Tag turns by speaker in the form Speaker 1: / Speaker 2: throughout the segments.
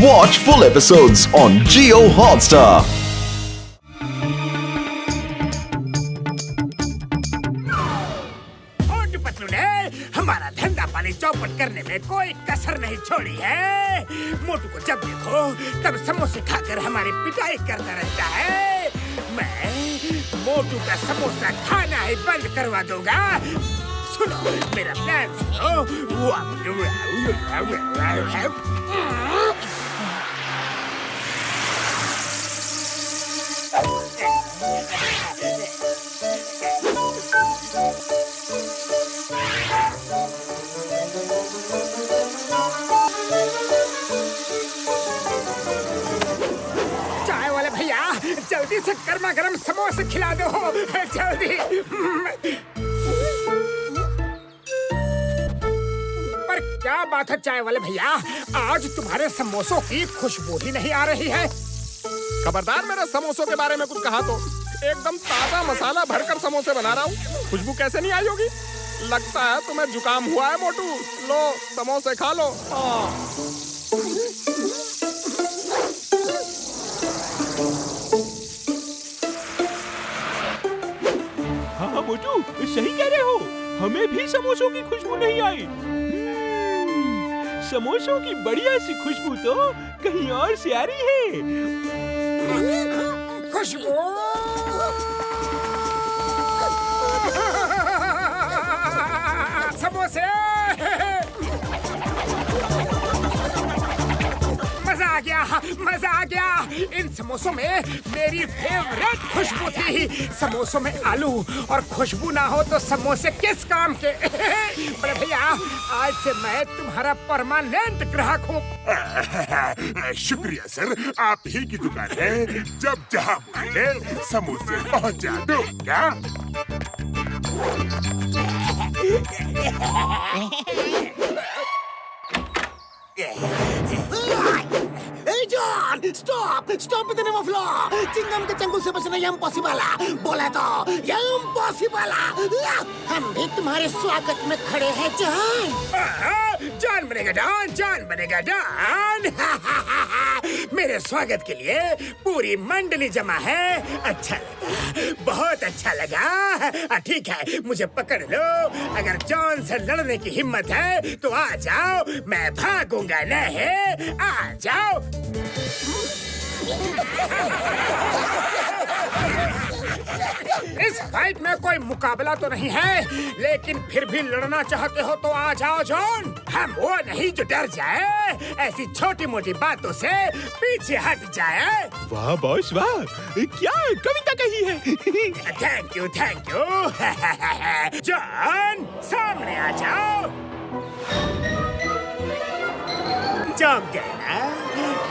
Speaker 1: Watch full episodes on Jio Hotstar.
Speaker 2: Motu Patlu ने हमारा धंधा पानी चौपट करने में कोई कसर नहीं छोड़ी है। मोटू को जब देखो तब समोसे खाकर हमारी पिटाई करता रहता है। मैं मोटू का समोसा खाना ही बंद करवा दूंगा। सुनो मेरा प्लान सुनो। चाय वाले भैया जल्दी से गर्मा गर्म समोसे खिला दो जल्दी। पर क्या बात है चाय वाले भैया, आज तुम्हारे समोसों की खुशबू ही नहीं आ रही है।
Speaker 3: खबरदार मेरे समोसों के बारे में कुछ कहा तो। एकदम ताजा मसाला भरकर समोसे बना रहा हूँ, खुशबू कैसे नहीं आई होगी? लगता है तुम्हें जुकाम हुआ है मोटू। लो समोसे खा लो।
Speaker 4: हाँ मोटू सही कह रहे हो, हमें भी समोसों की खुशबू नहीं आई। समोसों की बढ़िया सी खुशबू तो कहीं और से आ रही है।
Speaker 2: खुशबू समोसे मजा आ गया। इन समोसों में मेरी फेवरेट खुशबू थी। समोसों में आलू और खुशबू ना हो तो समोसे किस काम के। बड़े भैया आज से मैं तुम्हारा परमानेंट ग्राहक हूँ।
Speaker 5: शुक्रिया सर, आप ही की दुकान है, जब जहाँ बोले समोसे पहुँचा दो। क्या
Speaker 2: John, stop with the name of law. Chingam के चंगुल से बचना ये इम्पॉसिबल है। बोले तो ये इम्पॉसिबल है। हम भी तुम्हारे स्वागत में खड़े हैं जॉन। जॉन बनेगा डॉन, जॉन बनेगा डॉन। मेरे स्वागत के लिए पूरी मंडली जमा है। अच्छा लगा, बहुत अच्छा लगा। ठीक है मुझे पकड़ लो। अगर जॉन से लड़ने की हिम्मत है तो आ जाओ, मैं भागूंगा नहीं। आ जाओ। इस फाइट में कोई मुकाबला तो नहीं है, लेकिन फिर भी लड़ना चाहते हो तो आ जाओ जॉन। हम वो नहीं जो डर जाए, ऐसी छोटी मोटी बातों से पीछे हट जाए।
Speaker 4: वाह बॉस वाह, क्या कविता कही है।
Speaker 2: थैंक यू जॉन, सामने आ जाओ। जॉन कहना,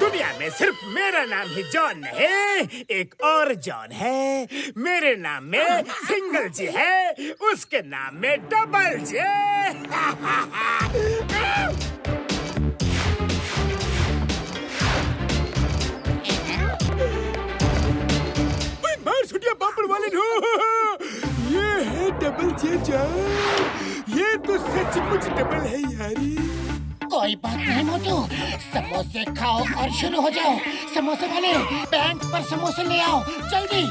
Speaker 2: दुनिया में सिर्फ मेरा नाम ही जॉन नहीं, एक और जॉन है। मेरे नाम में सिंगल जे है, उसके नाम में डबल जे। मार सुटिया पापड़ वाले नो। ये है डबल जे जॉन। ये तो सचमुच डबल है यारी। कोई बात नहीं मोटू, समोसे खाओ और शुरू हो जाओ। समोसे वाले बैंक पर समोसे ले आओ जल्दी।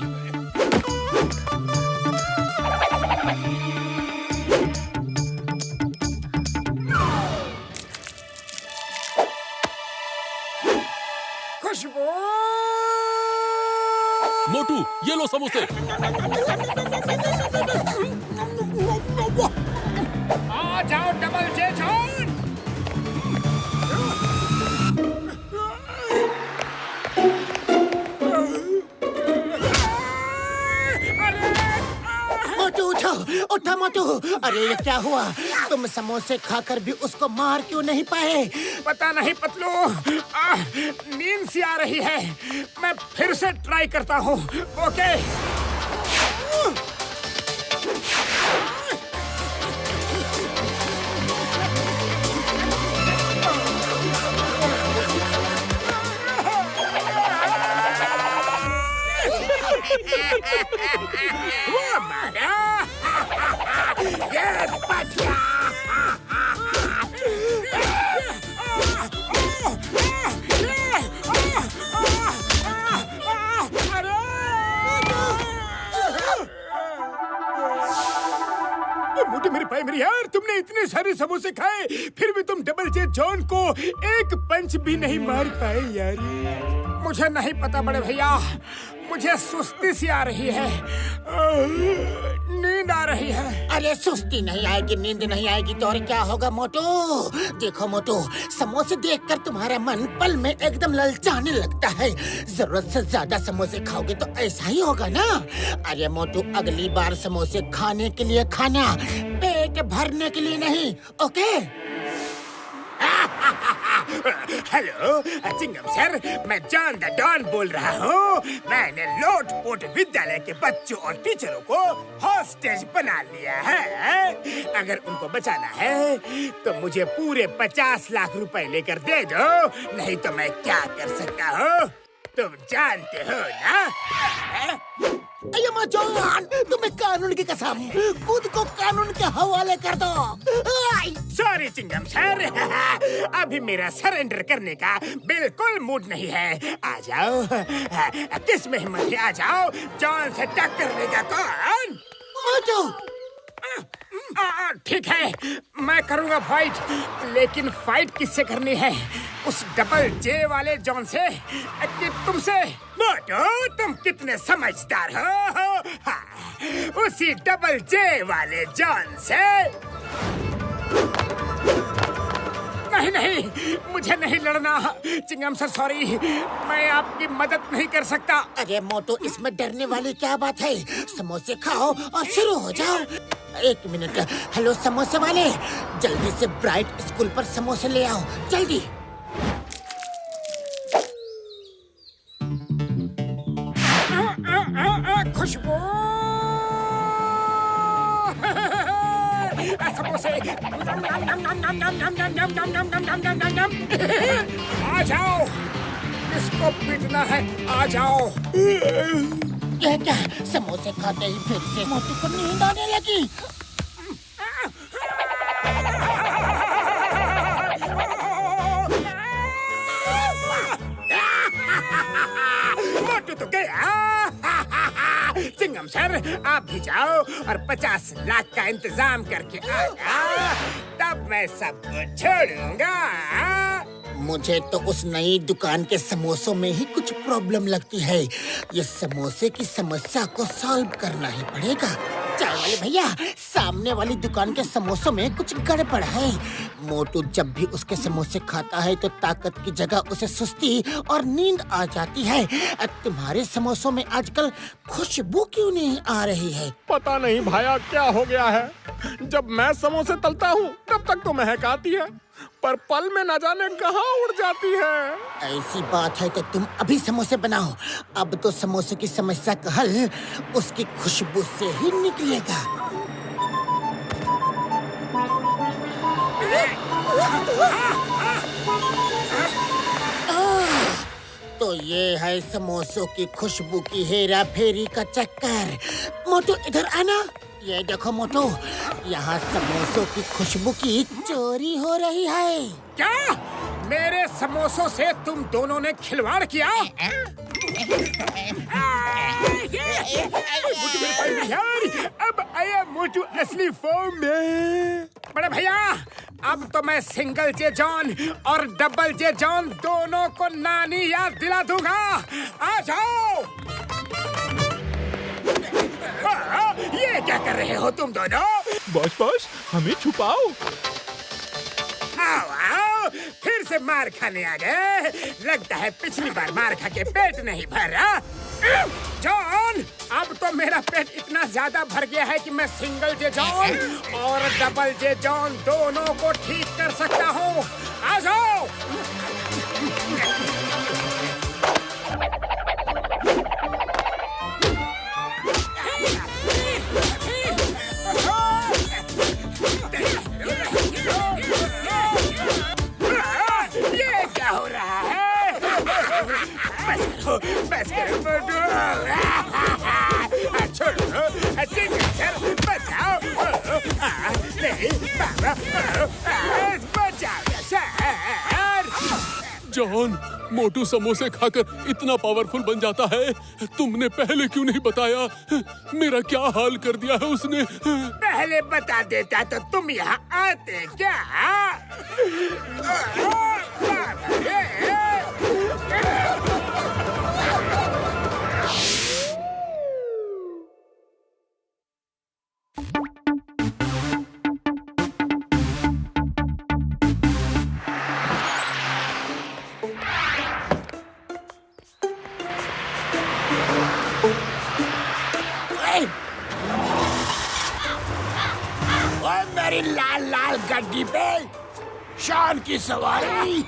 Speaker 2: खुशबू
Speaker 6: मोटू ये लो समोसे।
Speaker 2: आ जाओ डबल जे जॉन। उठा मोटू। अरे ये क्या हुआ? तुम समोसे खाकर भी उसको मार क्यों नहीं पाए? पता नहीं पतलू, नींद सी आ रही है। मैं फिर से ट्राई करता हूँ। ओके। वो मारा। ये बचा।
Speaker 6: मैंने इतने सारे समोसे खाए, फिर भी तुम डबल जे जॉन को एक पंच भी नहीं मार पाए यार। मुझे नहीं पता बड़े भैया, मुझे सुस्ती सी आ रही है, नींद आ रही है।
Speaker 2: अरे सुस्ती नहीं आएगी, नींद नहीं आएगी तो और क्या होगा मोटू? देखो मोटू, समोसे देखकर तुम्हारा मन पल में एकदम ललचाने लगता है। जरूरत से ज्यादा समोसे खाओगे तो ऐसा ही होगा ना। अरे मोटू, अगली बार समोसे खाने के लिए खाना, पेट भरने के लिए नहीं, ओके?
Speaker 6: हेलो चिंगम सर, मैं जॉन द डॉन बोल रहा हूँ। मैंने लोटपोट विद्यालय के बच्चों और टीचरों को हॉस्टेज बना लिया है। अगर उनको बचाना है तो मुझे पूरे 50 लाख रुपए लेकर दे दो, नहीं तो मैं क्या कर सकता हूँ तुम जानते हो ना।
Speaker 2: अय्या जॉन, तुम्हें कानून की कसम, खुद को कानून के हवाले कर दो।
Speaker 6: सॉरी चिंगम सर, अभी मेरा सरेंडर करने का बिल्कुल मूड नहीं है। आ जाओ, किस में हिम्मत है, आ जाओ। जॉन से टक्कर लेगा कौन? ठीक है, मैं करूँगा फाइट, लेकिन फाइट किससे करनी है? उस डबल जे वाले जॉन से कि तुमसे? मोटू, तुम कितने समझदार हो। हाँ, उसी डबल जे वाले जॉन से। नहीं नहीं, मुझे नहीं लड़ना चिंगम सर, सॉरी, मैं आपकी मदद नहीं कर सकता।
Speaker 2: अरे मोटू, इसमें डरने वाली क्या बात है? समोसे खाओ और शुरू हो जाओ। एक मिनट, हेलो समोसे वाले, जल्दी से ब्राइट स्कूल पर समोसे ले आओ, जल्दी।
Speaker 6: खुशबू, समोसे, आ जाओ, इसको पीटना है, आ जाओ।
Speaker 2: ये क्या? समोसे खाते ही फिर से मोटू को नींद आने लगी।
Speaker 6: मोटू तो गया। चिंगम सर, आप भी जाओ और 50 लाख का इंतजाम करके आना, तब मैं सबको छोड़ूंगा।
Speaker 2: मुझे तो उस नई दुकान के समोसों में ही कुछ प्रॉब्लम लगती है। ये समोसे की समस्या को सॉल्व करना ही पड़ेगा। चाय वाले भैया, सामने वाली दुकान के समोसों में कुछ गड़बड़ है। मोटू जब भी उसके समोसे खाता है तो ताकत की जगह उसे सुस्ती और नींद आ जाती है। तुम्हारे समोसों में आजकल खुशबू क्यों नहीं आ रही है?
Speaker 3: पता नहीं भाया क्या हो गया है। जब मैं समोसे तलता हूँ तब तक तो महक आती है, पर पल में न जाने कहाँ उड़ जाती है।
Speaker 2: ऐसी बात है तो तुम अभी समोसे बनाओ। अब तो समोसे की समस्या का हल उसकी खुशबू से ही निकलेगा। तो ये है समोसों की खुशबू की हेरा फेरी का चक्कर। मोटू इधर आना। ये देखो मोटू, यहाँ समोसों की खुशबू की चोरी हो रही है।
Speaker 6: क्या? मेरे समोसों से तुम दोनों ने खिलवाड़ किया? अब आया मोटू असली फॉर्म में। बड़े भैया, अब तो मैं सिंगल जे जॉन और डबल जे जॉन दोनों को नानी याद दिला दूंगा। आ जाओ। ये क्या कर रहे हो तुम दोनों?
Speaker 4: बॉस, हमें छुपाओ।
Speaker 6: आओ आओ, फिर से मार खाने आ गए। लगता है पिछली बार मार खा के पेट नहीं भरा। जॉन, अब तो मेरा पेट इतना ज्यादा भर गया है कि मैं सिंगल जे जॉन और डबल जे जॉन दोनों को ठीक कर सकता हूँ। आ जाओ। ये क्या हो रहा है? बस करो मोटू। छोड़ो, सर बचाओ। नहीं बाबा, बचाओ सर।
Speaker 7: जॉन, मोटू समोसे खाकर इतना पावरफुल बन जाता है, तुमने पहले क्यों नहीं बताया? मेरा क्या हाल कर दिया है उसने।
Speaker 6: पहले बता देता तो तुम यहाँ आते क्या?
Speaker 2: मेरी लाल लाल गड्डी पे शान की सवारी।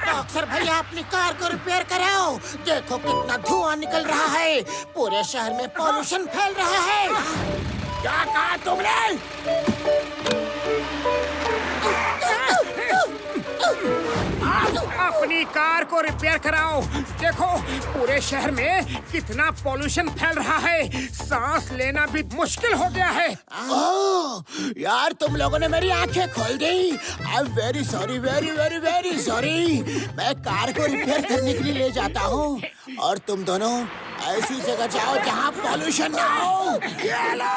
Speaker 2: अक्सर भैया अपनी कार को रिपेयर कराओ। देखो कितना धुआं निकल रहा है, पूरे शहर में पॉल्यूशन फैल रहा है। क्या कहा तुमने?
Speaker 6: अपनी कार को रिपेयर कराओ। देखो पूरे शहर में कितना पॉल्यूशन फैल रहा है, सांस लेना भी मुश्किल हो गया है।
Speaker 2: ओह यार, तुम लोगों ने मेरी आंखें खोल दी। I am very sorry, very very very sorry. मैं कार को रिपेयर करने के लिए ले जाता हूँ और तुम दोनों ऐसी जगह जाओ जहाँ पॉल्यूशन ना हो। ये लो,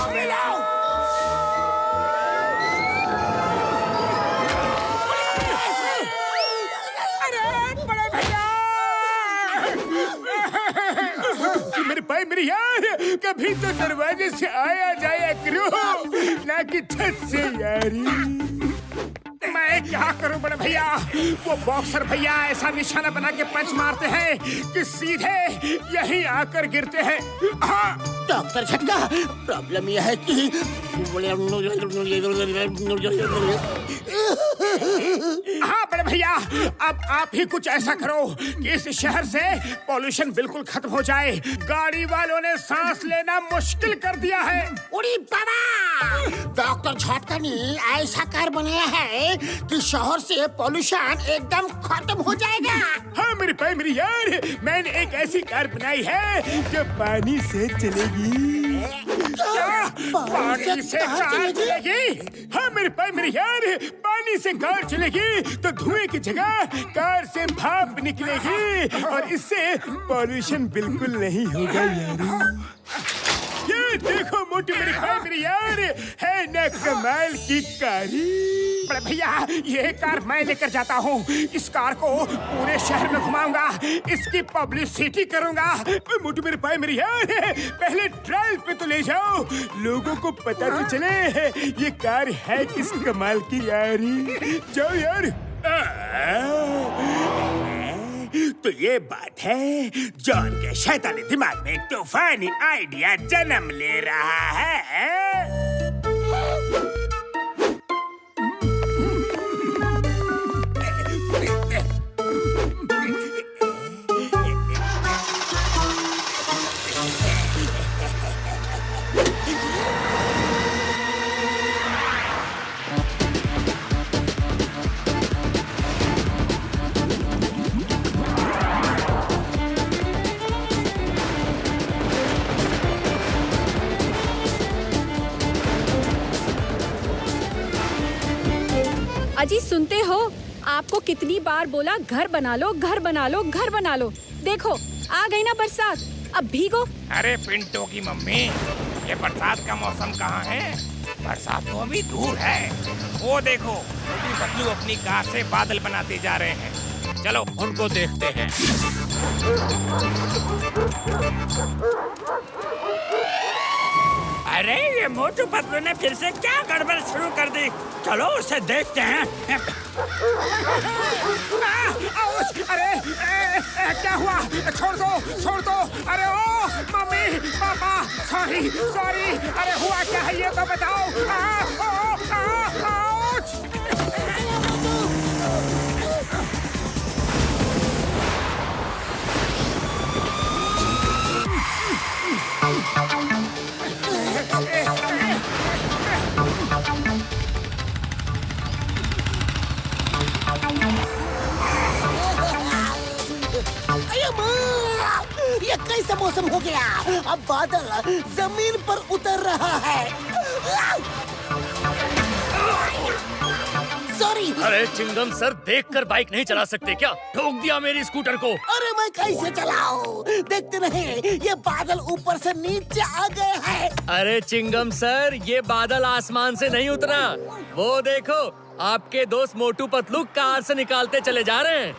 Speaker 2: अभी लाओ।
Speaker 6: मेरे भाई मेरी यार, कभी तो दरवाजे से आया जाया करो, ना कि छत से यारी। मैं क्या करूं बड़े भैया, वो बॉक्सर भैया ऐसा निशाना बना के पंच मारते हैं कि सीधे यहीं आकर गिरते हैं। हाँ
Speaker 2: डॉक्टर झटका, प्रॉब्लम यह है कि
Speaker 6: हाँ बड़े भैया, अब आप ही कुछ ऐसा करो कि इस शहर से पॉल्यूशन बिल्कुल खत्म हो जाए। गाड़ी वालों ने सांस लेना मुश्किल कर दिया है।
Speaker 2: उड़ी बाबा, डॉक्टर झटका ने ऐसा कार बनाया है कि शहर से पॉल्यूशन एकदम खत्म हो जाएगा।
Speaker 6: हाँ मेरे भाई मेरी यार, मैंने एक ऐसी कार बनाई है जो पानी से चलेगी। क्या? पानी से कार चलेगी? हाँ मेरे भाई मेरी यार, पानी से कार चलेगी तो धुएं की जगह कार से भाप निकलेगी और इससे पॉल्यूशन बिल्कुल नहीं होगा यार। ये देखो मोटी मेरी भाई मेरी यार, है ना कमाल की कारी। बड़े भैया ये कार मैं लेकर जाता हूँ। इस कार को पूरे शहर में घुमाऊंगा, इसकी पब्लिसिटी करूंगा। मोटी मेरी भाई मेरी यार, पहले ट्रायल पे तो ले जाओ, लोगों को पता तो चले ये कार है किस कमाल की यारी। जाओ यार।
Speaker 8: तो ये बात है, जॉन के शैतानी दिमाग में एक तूफानी आइडिया जन्म ले रहा है।
Speaker 9: अजी सुनते हो, आपको कितनी बार बोला घर बना लो, घर बना लो, घर बना लो। देखो आ गई ना बरसात, अब भीगो।
Speaker 10: अरे पिंटो की मम्मी, ये बरसात का मौसम कहाँ है? बरसात तो अभी दूर है। वो देखो बबलू अपनी कार से बादल बनाते जा रहे हैं। चलो उनको देखते हैं।
Speaker 8: अरे ये मोटू पतलू ने फिर से क्या गड़बड़ शुरू कर दी। चलो उसे देखते हैं।
Speaker 6: अरे क्या हुआ? छोड़ दो, छोड़ दो। अरे ओ मम्मी पापा, सॉरी सॉरी। अरे हुआ क्या है ये तो बताओ।
Speaker 2: ये कैसा मौसम हो गया? अब बादल जमीन पर उतर रहा है। सॉरी।
Speaker 11: अरे चिंगम सर, देखकर बाइक नहीं चला सकते क्या? ठोक दिया मेरी स्कूटर को।
Speaker 2: अरे मैं कैसे चलाऊं? देखते नहीं, ये बादल ऊपर से नीचे आ गए हैं।
Speaker 11: अरे चिंगम सर, ये बादल आसमान से नहीं उतरा। वो देखो, आपके दोस्त मोटू पतलू कार से निकालते चले जा रहे हैं।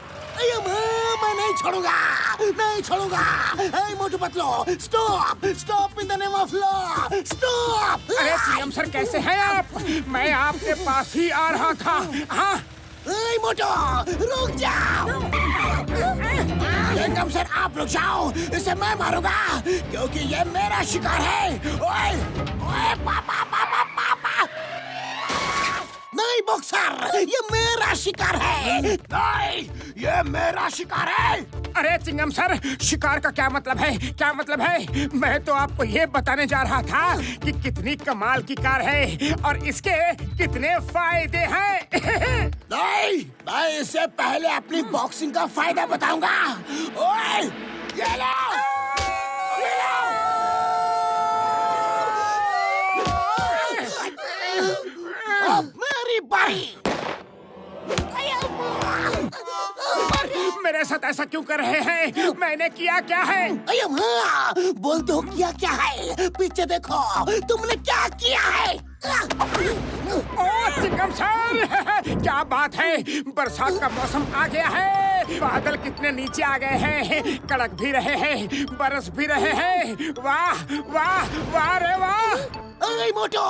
Speaker 2: मैं नहीं छोड़ूंगा, नहीं छोड़ूंगा। ए Motu Patlu, stop, stop in the name of law, stop.
Speaker 6: अरे चिंगम सर, कैसे हैं आप? मैं आपके पास ही आ रहा था। हाँ,
Speaker 2: ए मोटू, रुक जाओ। चिंगम सर, आप रुक जाओ, इसे मैं मारूंगा क्योंकि ये मेरा शिकार है। ओए, ओए, पापा, पापा, पापा। नहीं बॉक्सर, ये मेरा शिकार है। नहीं, ये मेरा शिकार है।
Speaker 6: अरे चिंगम सर, शिकार का क्या मतलब है? क्या मतलब है? मैं तो आपको ये बताने जा रहा था कि कितनी कमाल की कार है और इसके कितने फायदे हैं।
Speaker 2: नहीं, मैं इससे पहले अपनी बॉक्सिंग का फायदा बताऊंगा। ओए, ये लो, ये लो। अब मेरी बारी।
Speaker 6: मेरे साथ ऐसा क्यों कर रहे हैं? मैंने किया क्या है?
Speaker 2: बोल दो किया क्या है? पीछे देखो, तुमने क्या किया है?
Speaker 6: ओ चिंगम सर, क्या बात है? बरसात का मौसम आ गया है। बादल कितने नीचे आ गए हैं, कड़क भी रहे हैं, बरस भी रहे हैं। वाह वाह वाह रे वाह।
Speaker 2: अरे मोटो,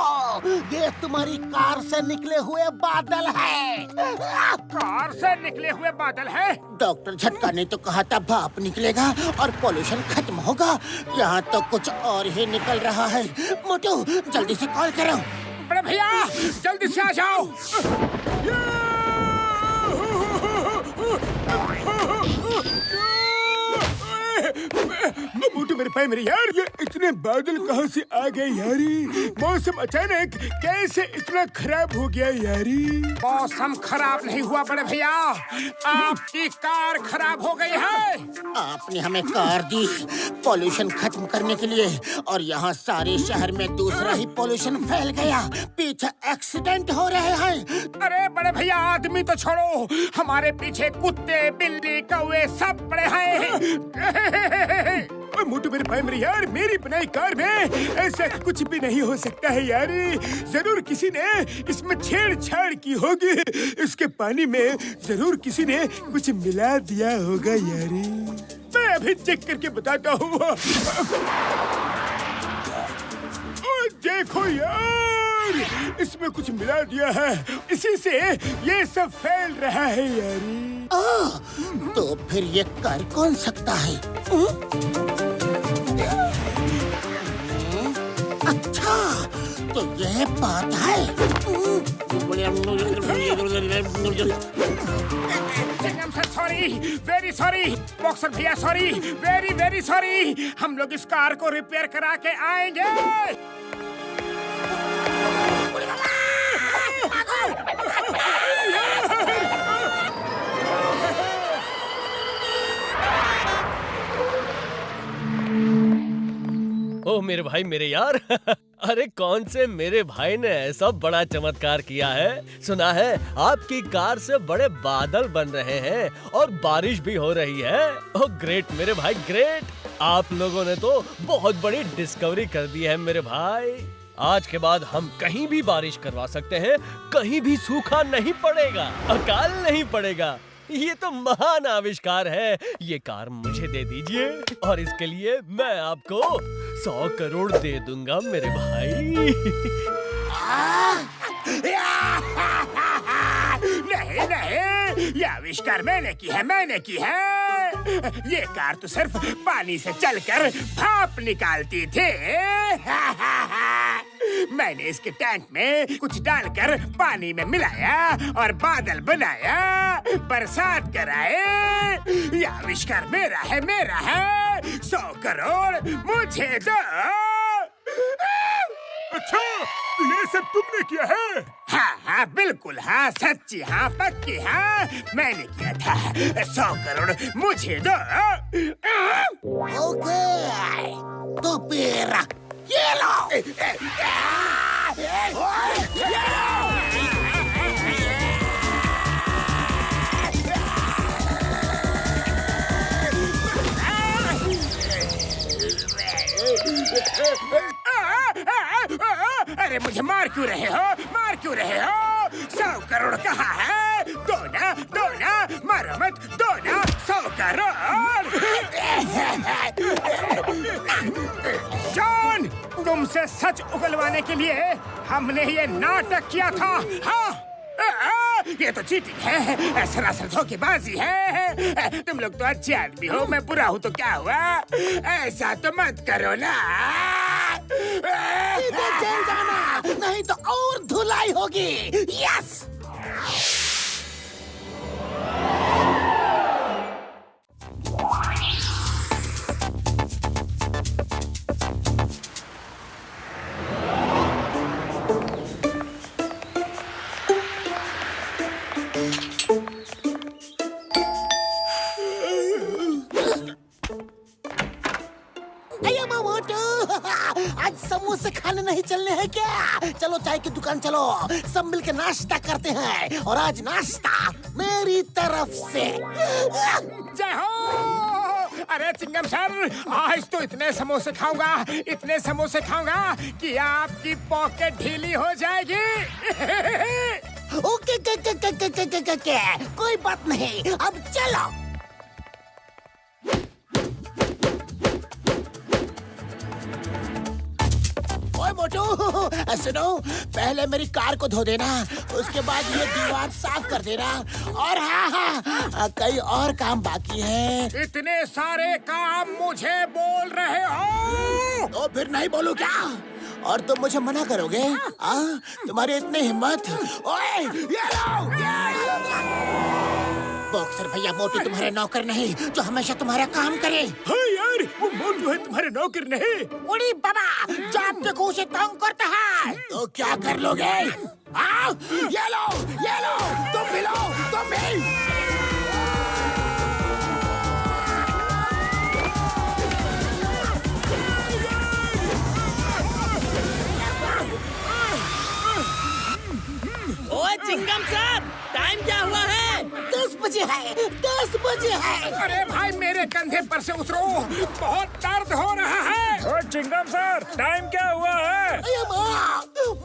Speaker 2: ये तुम्हारी कार से निकले हुए बादल है।
Speaker 6: कार से निकले हुए बादल है?
Speaker 2: डॉक्टर झटका ने तो कहा था भाप निकलेगा और पोल्यूशन खत्म होगा। यहाँ तो कुछ और ही निकल रहा है। मोटो, जल्दी से कॉल करो।
Speaker 6: बड़े भैया, जल्दी से आ जाओ। मोटू मेरे पाए मेरे यार, ये इतने बादल कहाँ से आ गए यारी? मौसम अचानक कैसे इतना खराब हो गया यारी? मौसम खराब नहीं हुआ बड़े भैया, आपकी कार खराब हो गई है।
Speaker 2: आपने हमें कार दी पोल्यूशन खत्म करने के लिए और यहाँ सारे शहर में दूसरा ही पोल्यूशन फैल गया। पीछे एक्सीडेंट हो रहे हैं।
Speaker 6: अरे बड़े भैया, आदमी तो छोड़ो, हमारे पीछे कुत्ते, बिल्ली, कौवे सब पड़े हैं। मोटू मेरे भाई मेरे यार, मेरी बनाई कार में ऐसा कुछ भी नहीं हो सकता है यारी। जरूर किसी ने इसमें छेड़छाड़ की होगी। इसके पानी में जरूर किसी ने कुछ मिला दिया होगा यारी। मैं अभी चेक करके बताता हूँ। देखो यार, इसमें कुछ मिला दिया है, इसी से ये सब फैल रहा है यारी।
Speaker 2: तो फिर ये कर कौन सकता है? अच्छा, तो यह बात है।
Speaker 6: Sorry, very sorry. बॉक्सर भैया सॉरी, वेरी वेरी सॉरी। हम लोग इस कार को रिपेयर करा के आएंगे।
Speaker 11: ओह मेरे भाई मेरे यार। अरे कौन से मेरे भाई ने ऐसा बड़ा चमत्कार किया है? सुना है आपकी कार से बड़े बादल बन रहे हैं और बारिश भी हो रही है। ओह ग्रेट मेरे भाई, ग्रेट। आप लोगों ने तो बहुत बड़ी डिस्कवरी कर दी है मेरे भाई। आज के बाद हम कहीं भी बारिश करवा सकते हैं, कहीं भी सूखा नहीं पड़ेगा, अकाल नहीं पड़ेगा। ये तो महान आविष्कार है। ये कार मुझे दे दीजिए और इसके लिए मैं आपको 100 करोड़ दे दूंगा मेरे भाई।
Speaker 6: नहीं नहीं, ये आविष्कार मैंने की है, मैंने की है। ये कार तो सिर्फ पानी से चलकर भाप निकालती थी। मैंने इसके टैंक में कुछ डालकर पानी में मिलाया और बादल बनाया, बरसात कराए। ये आविष्कार मेरा है, मेरा है। 100 करोड़ मुझे दो।
Speaker 5: अच्छा, ये सब तुमने किया है?
Speaker 6: हाँ हाँ बिल्कुल, हाँ सच्ची, हाँ पक्की, हाँ मैंने किया था। 100 करोड़ मुझे दो।
Speaker 2: ओके, तो फिर ये लो।
Speaker 6: घबराओ मत, 2 ना 100 करोड़। जॉन, तुमसे सच उगलवाने के लिए हमने ये नाटक किया था। हाँ, ये तो चीटिंग है, सरासर धोखेबाजी है। तुम लोग तो अच्छे आदमी हो, मैं बुरा हूँ तो क्या हुआ? ऐसा तो मत करो ना।
Speaker 2: सीधे जेल जाना, नहीं तो और धुलाई होगी। यस। आज समोसे खाने नहीं चलने हैं क्या? चलो चाय की दुकान चलो, सब मिलकर नाश्ता करते हैं। और आज नाश्ता मेरी तरफ से।
Speaker 6: जय हो। अरे चिंगम सर, आज तो इतने समोसे खाऊंगा कि आपकी पॉकेट ढीली हो जाएगी।
Speaker 2: ओके कोई बात नहीं, अब चलो। मोटू, सुनो, पहले मेरी कार को धो देना, उसके बाद ये दीवार साफ कर देना। और हाँ, कई और काम बाकी है।
Speaker 6: इतने सारे काम मुझे बोल रहे हो?
Speaker 2: तो फिर नहीं बोलूं क्या? और तुम मुझे मना करोगे? तुम्हारी इतनी हिम्मत? ओए, ये लो! बॉक्सर भैया मोटू तुम्हारे नौकर नहीं, जो हमेशा तुम्हारा काम करे।
Speaker 6: हाँ यार, वो मोटू है तुम्हारे नौकर नहीं।
Speaker 2: उड़ी बाबा, जान के घूसे तंग करता है तो क्या कर लोगे? ये लो, तुम भी लो, तुम भी।
Speaker 12: ओए चिंगम सर, टाइम क्या हुआ है?
Speaker 2: 10 बजे है, 10 बजे है।
Speaker 6: अरे भाई मेरे कंधे पर से उतरो, बहुत दर्द हो रहा है।
Speaker 13: ओए चिंगम सर, टाइम क्या हुआ है?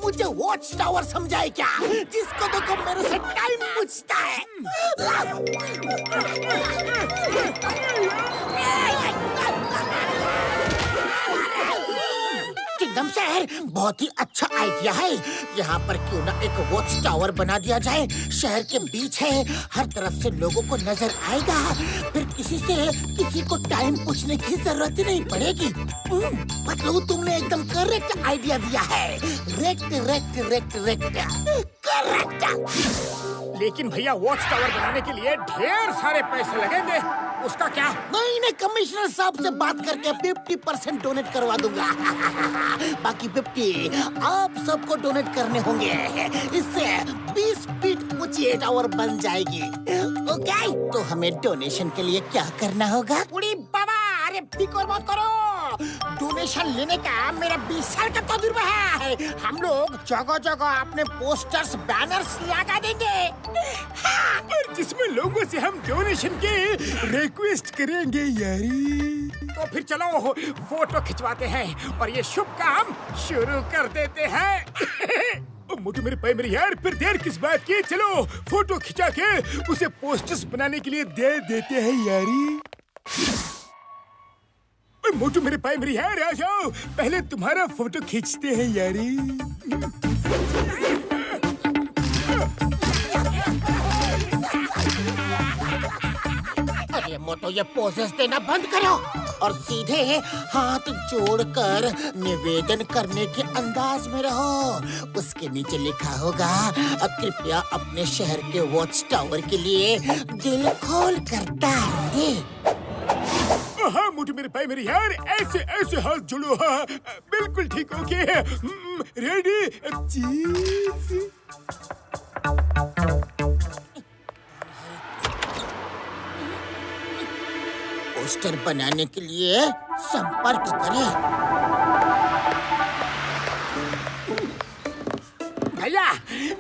Speaker 2: मुझे वॉच टावर समझाए क्या? जिसको देखो मेरे से टाइम पूछता है। चिंगम सर, बहुत ही अच्छा आइडिया है। यहाँ पर क्यों ना एक वॉच टावर बना दिया जाए। शहर के बीच है, हर तरफ से लोगों को नजर आएगा। फिर किसी को टाइम पूछने की जरूरत ही नहीं पड़ेगी। मतलब तुमने एकदम करेक्ट आइडिया दिया है। करेक्ट।
Speaker 6: लेकिन भैया वॉच टावर बनाने के लिए ढेर सारे पैसे लगेंगे, उसका क्या?
Speaker 2: नहीं, कमिश्नर साहब से बात करके 50% डोनेट करवा दूंगा। बाकी 50 आप सबको डोनेट करने होंगे। इससे 20 फीट ऊंची टावर बन जाएगी। ओके, तो हमें डोनेशन के लिए क्या करना होगा? उड़ी बाबा, अरे फिक्र मत करो। डोनेशन लेने का मेरा 20 साल का तजुर्बा है। हम लोग जगह जगह अपने पोस्टर्स, बैनर्स लगा देंगे।
Speaker 6: और जिसमें लोगों से हम डोनेशन के रिक्वेस्ट करेंगे यारी। तो फिर चलो फोटो खिंचवाते हैं और ये शुभ काम शुरू कर देते हैं। मोटू मेरे भाई मेरे यार, फिर देर किस बात की? चलो फोटो खिंचा के उसे पोस्टर्स बनाने के लिए दे देते हैं यारी। मोटू मेरे भाई मेरे यार, आ जाओ, पहले तुम्हारा फोटो खींचते हैं यारी।
Speaker 2: अरे मोटो, ये पोजेस देना बंद करो और सीधे हाथ जोड़कर निवेदन करने के अंदाज में रहो। उसके नीचे लिखा होगा, कृपया अपने शहर के वॉच टावर के लिए दिल खोल कर दान दे।
Speaker 6: हाँ मोटू मेरे भाई मेरे यार, ऐसे हाथ जोड़ो। हाँ, बिल्कुल ठीक, ओके। रेडी?
Speaker 2: पोस्टर बनाने के लिए संपर्क करें।
Speaker 6: भैया,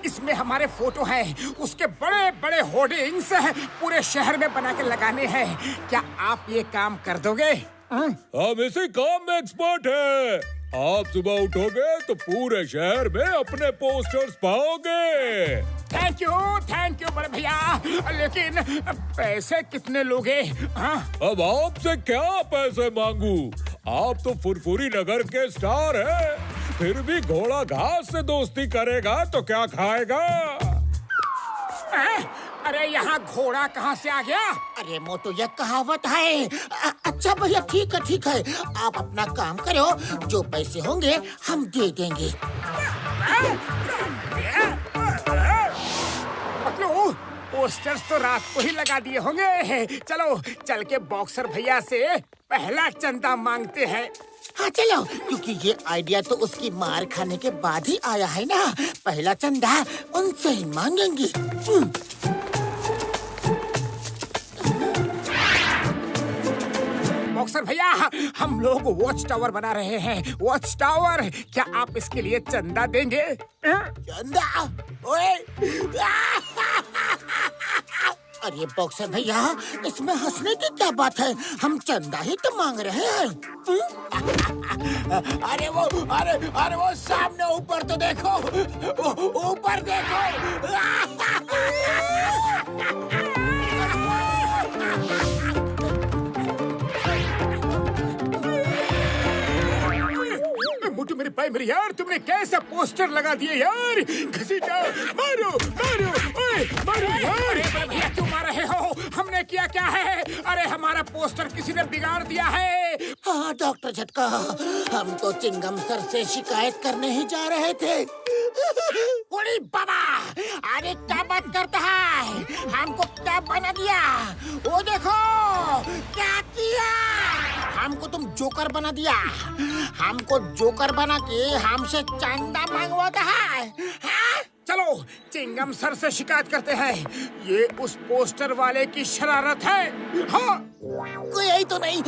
Speaker 6: इसमें हमारे फोटो हैं, उसके बड़े बड़े होर्डिंग्स पूरे शहर में बना के लगाने हैं। क्या आप ये काम कर दोगे?
Speaker 13: हम इसी काम में एक्सपर्ट हैं।
Speaker 7: आप सुबह उठोगे तो पूरे शहर में अपने पोस्टर्स पाओगे।
Speaker 6: थैंक यू बड़े भैया, लेकिन पैसे कितने लोगे? हाँ?
Speaker 7: अब आपसे क्या पैसे मांगू? आप तो फुरफुरी नगर के स्टार हैं। फिर भी घोड़ा घास से दोस्ती करेगा तो क्या खाएगा?
Speaker 6: अरे यहाँ घोड़ा कहाँ से आ गया?
Speaker 2: अरे मोटू, ये कहावत है। अच्छा भैया, ठीक है, आप अपना काम करो, जो पैसे होंगे हम दे देंगे।
Speaker 6: पतलू, पोस्टर्स तो रात को ही लगा दिए होंगे। चलो चल के बॉक्सर भैया से पहला चंदा मांगते हैं।
Speaker 2: हाँ चलो, क्योंकि ये आइडिया तो उसकी मार खाने के बाद ही आया है ना। पहला चंदा उनसे ही मांगेंगे।
Speaker 6: बॉक्सर भैया, हम लोग वॉच टावर बना रहे हैं। वॉच टावर, क्या आप इसके लिए चंदा देंगे?
Speaker 2: चंदा? ओए! अरे बॉक्सर भैया, इसमें हंसने की क्या बात है? हम चंदा ही तो मांग रहे हैं।
Speaker 6: अरे वो सामने ऊपर तो देखो, ऊपर देखो। मोटू मेरे भाई, मेरे यार, तुमने कैसा पोस्टर लगा दिए यार? घसीटा, मारो यार। अरे भैया, क्यों मार रहे हो? हमने किया क्या है? अरे हमारा पोस्टर किसी ने बिगाड़ दिया है।
Speaker 2: हाँ डॉक्टर झटका, हम तो चिंगम सर से शिकायत करने ही जा रहे थे।
Speaker 6: अरे बाबा, अरे क्या बात करता है? हमको क्या बना दिया? वो देखो क्या किया। हमको तुम जोकर बना दिया। हमको जोकर बना के हमसे चंदा मांगवाता है। हाँ? चलो चिंगम सर से शिकायत करते हैं। ये उस पोस्टर वाले की शरारत है। हाँ?
Speaker 2: कोई यही तो नहीं।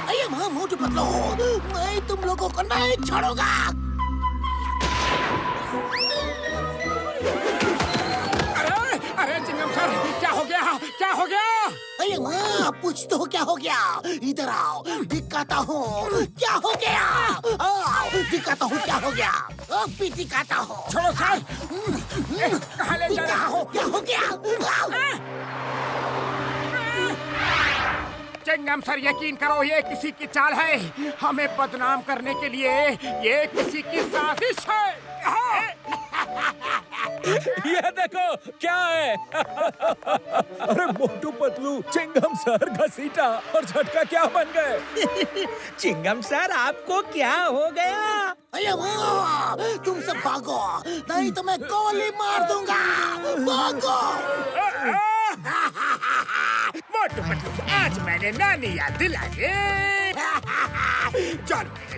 Speaker 2: अरे माँ, मोटू पतलू, मैं तुम लोगों को नहीं छोड़ूंगा।
Speaker 6: अरे चिंगम सर, क्या हो गया?
Speaker 2: अरे माँ, पूछ तो क्या हो गया? इधर आओ, दिखाता हूँ क्या हो गया। आओ, दिखाता हूँ क्या हो गया। अब भी दिखाता हूँ।
Speaker 6: छोड़ो सर। कहाँ ले जा रहा हो?
Speaker 2: क्या हो गया?
Speaker 6: चिंगम सर, यकीन करो, ये किसी की चाल है। हमें बदनाम करने के लिए ये किसी की साजिश है।
Speaker 13: ये देखो क्या है। अरे मोटू पतलू, चिंगम सर, घसीटा और झटका क्या बन गए?
Speaker 12: चिंगम सर, आपको क्या हो गया?
Speaker 2: अरे माँ, तुम सब भागो, नहीं तो मैं गोली मार दूंगा। भागो।
Speaker 6: मोटू पतलू, आज मैंने नानी याद दिला दी। जॉन बनेगा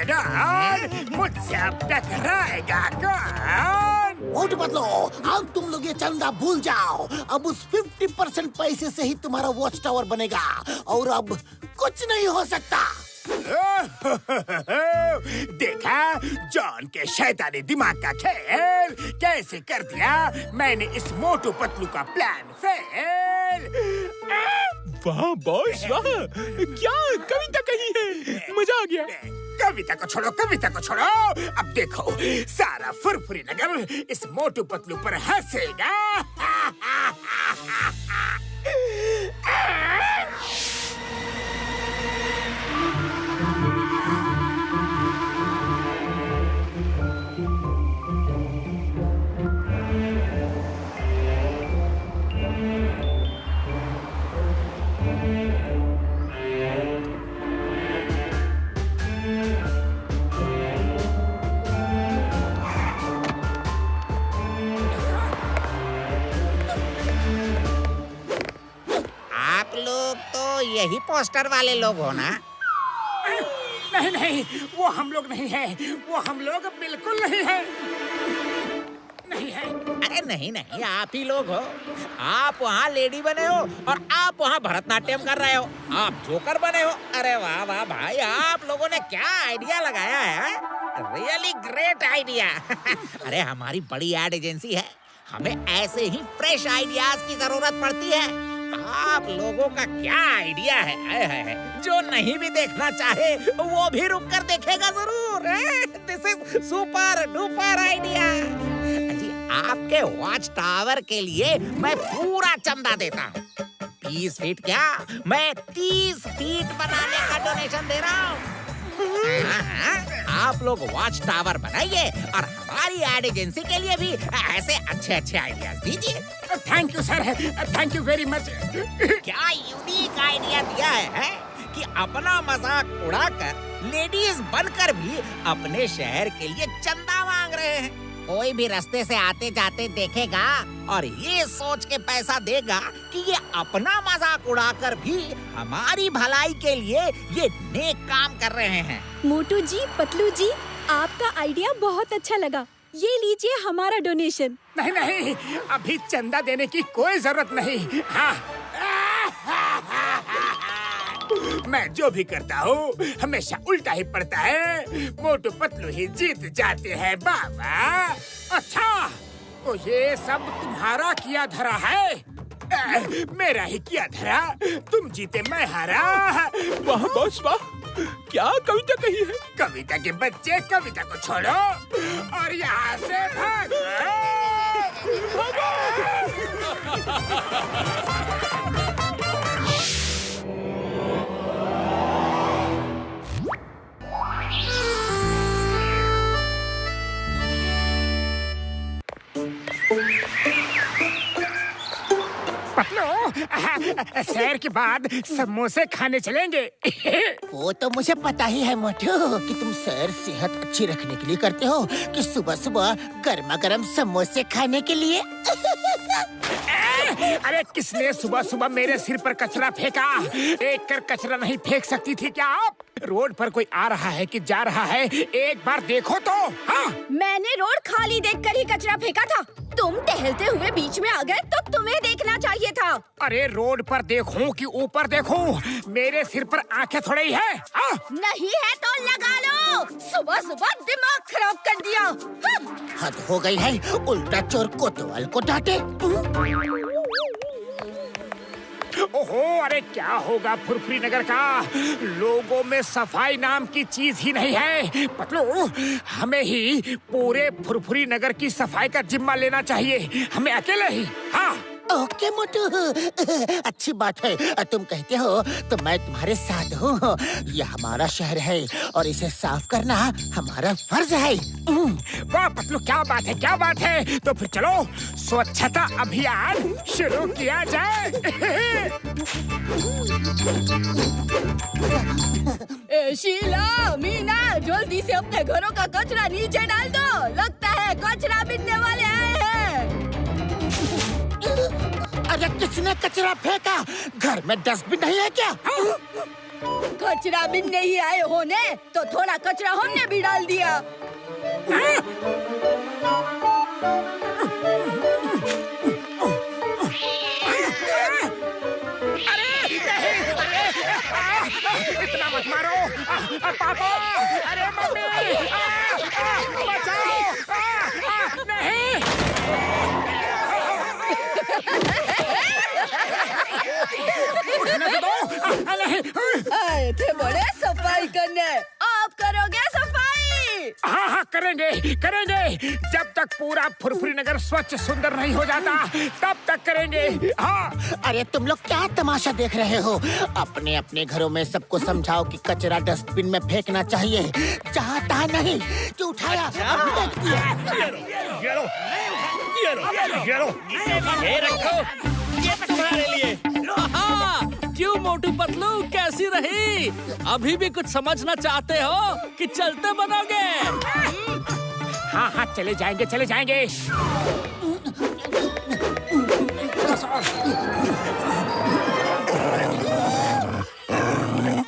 Speaker 6: डॉन, मुझसे अब टकराएगा कौन?
Speaker 2: मोटू पतलू, अब तुम लोग ये चंदा भूल जाओ। अब उस 50% पैसे से ही तुम्हारा वॉच टावर बनेगा और अब कुछ नहीं हो सकता।
Speaker 6: देखा जॉन के शैतानी दिमाग का खेल कैसे कर दिया मैंने इस मोटू पतलू का प्लान फेल।
Speaker 4: वाह बॉस वाह, क्या कविता कही है, मजा आ गया।
Speaker 6: कविता को छोड़ो। अब देखो सारा फुरफुरी नगर इस मोटू पतलू पर हंसेगा।
Speaker 12: यही पोस्टर वाले लोग हो ना?
Speaker 6: नहीं, वो हम लोग नहीं है। वो हम लोग बिल्कुल नहीं है।
Speaker 12: अरे नहीं, आप ही लोग हो। आप वहाँ लेडी बने हो और आप वहाँ भरतनाट्यम कर रहे हो। आप जोकर बने हो। अरे वाह भाई, आप लोगों ने क्या आइडिया लगाया है। Really great idea. अरे हमारी बड़ी एड एजेंसी है, हमें ऐसे ही फ्रेश आइडियाज की जरूरत पड़ती है। आप लोगों का क्या आइडिया है? जो नहीं भी देखना चाहे वो भी रुक कर देखेगा जरूर। This is super duper idea. जी, आपके वॉच टावर के लिए मैं पूरा चंदा देता हूँ। 20 फीट क्या, मैं 30 फीट बनाने का डोनेशन दे रहा हूँ। आप लोग वॉच टावर बनाइए और हमारी एड एजेंसी के लिए भी ऐसे अच्छे आइडियाज दीजिए।
Speaker 6: Thank you sir, thank you very much.
Speaker 12: क्या यूनिक आइडिया दिया है कि अपना मजाक उड़ाकर लेडीज बनकर भी अपने शहर के लिए चंदा मांग रहे हैं। कोई भी रास्ते से आते जाते देखेगा और ये सोच के पैसा देगा कि ये अपना मजाक उड़ाकर भी हमारी भलाई के लिए ये नेक काम कर रहे हैं।
Speaker 9: मोटू जी, पतलू जी, आपका आइडिया बहुत अच्छा लगा। ये लीजिए हमारा डोनेशन।
Speaker 6: नहीं, अभी चंदा देने की कोई जरूरत नहीं। हाँ, मैं जो भी करता हूँ हमेशा उल्टा ही पड़ता है। मोटू पतलू ही जीत जाते हैं बाबा। अच्छा, तो ये सब तुम्हारा किया धरा है? मेरा ही किया धरा। तुम जीते मैं हारा।
Speaker 4: वाह बॉस वाह, क्या कविता कही है।
Speaker 6: कविता के बच्चे, कविता को छोड़ो और यहाँ से भागो। पतलू, सैर के बाद समोसे खाने चलेंगे। वो तो मुझे पता ही है मोटू कि तुम सैर सेहत अच्छी रखने के लिए करते हो कि सुबह सुबह गर्मा गर्म समोसे खाने के लिए। अरे किसने सुबह सुबह मेरे सिर पर कचरा फेंका? एक कर कचरा नहीं फेंक सकती थी क्या आप? रोड पर कोई आ रहा है कि जा रहा है, एक बार देखो तो। हाँ?
Speaker 9: मैंने रोड खाली देखकर ही कचरा फेंका था। तुम टहलते हुए बीच में आ गए तो तुम्हें देखना चाहिए था।
Speaker 6: अरे रोड पर देखूं कि ऊपर देखूं? मेरे सिर पर आंखें थोड़ी ही है। हाँ?
Speaker 9: नहीं है तो लगा लो। सुबह सुबह दिमाग खराब कर दिया।
Speaker 2: हद हो गई है, उल्टा चोर कोतवाल को डांटे।
Speaker 6: ओहो, अरे क्या होगा फुरफुरी नगर का? लोगों में सफाई नाम की चीज ही नहीं है। पतलू, हमें ही पूरे फुरफुरी नगर की सफाई का जिम्मा लेना चाहिए, हमें अकेले ही। हाँ
Speaker 2: ओके मोटू, अच्छी बात है। तुम कहते हो तो मैं तुम्हारे साथ हूँ। ये हमारा शहर है और इसे साफ करना हमारा फर्ज है।
Speaker 6: वाह पतलू, क्या बात है, क्या बात है। तो फिर चलो स्वच्छता अभियान शुरू किया जाए।
Speaker 9: शीला, मीना, जल्दी से अपने घरों का कचरा नीचे डाल दो। लगता है कचरा बिनने वाले आए हैं।
Speaker 2: अरे किसने कचरा फेंका? घर में डस्टबिन नहीं है क्या?
Speaker 9: कचरा बिन नहीं आए होने तो थोड़ा कचरा हमने भी डाल दिया।
Speaker 6: इतना मत मारो पापा। अरे मम्मी, बचाओ। नहीं,
Speaker 9: आए थे बड़े सफाई करने, आप करोगे सफाई?
Speaker 6: हाँ हाँ करेंगे करेंगे। जब तक पूरा फुरफुरी नगर स्वच्छ सुंदर नहीं हो जाता तब तक करेंगे। हाँ।
Speaker 2: अरे तुम लोग क्या तमाशा देख रहे हो? अपने अपने घरों में सबको समझाओ कि कचरा डस्टबिन में फेंकना चाहिए, चाहता नहीं कि उठाया फेंक दिया।
Speaker 11: ये रखो, ये तुम्हारे लिए। क्यों मोटू पतलू, कैसी रही? अभी भी कुछ समझना चाहते हो कि चलते बनोगे?
Speaker 6: हाँ हाँ चले जाएंगे चले जाएंगे।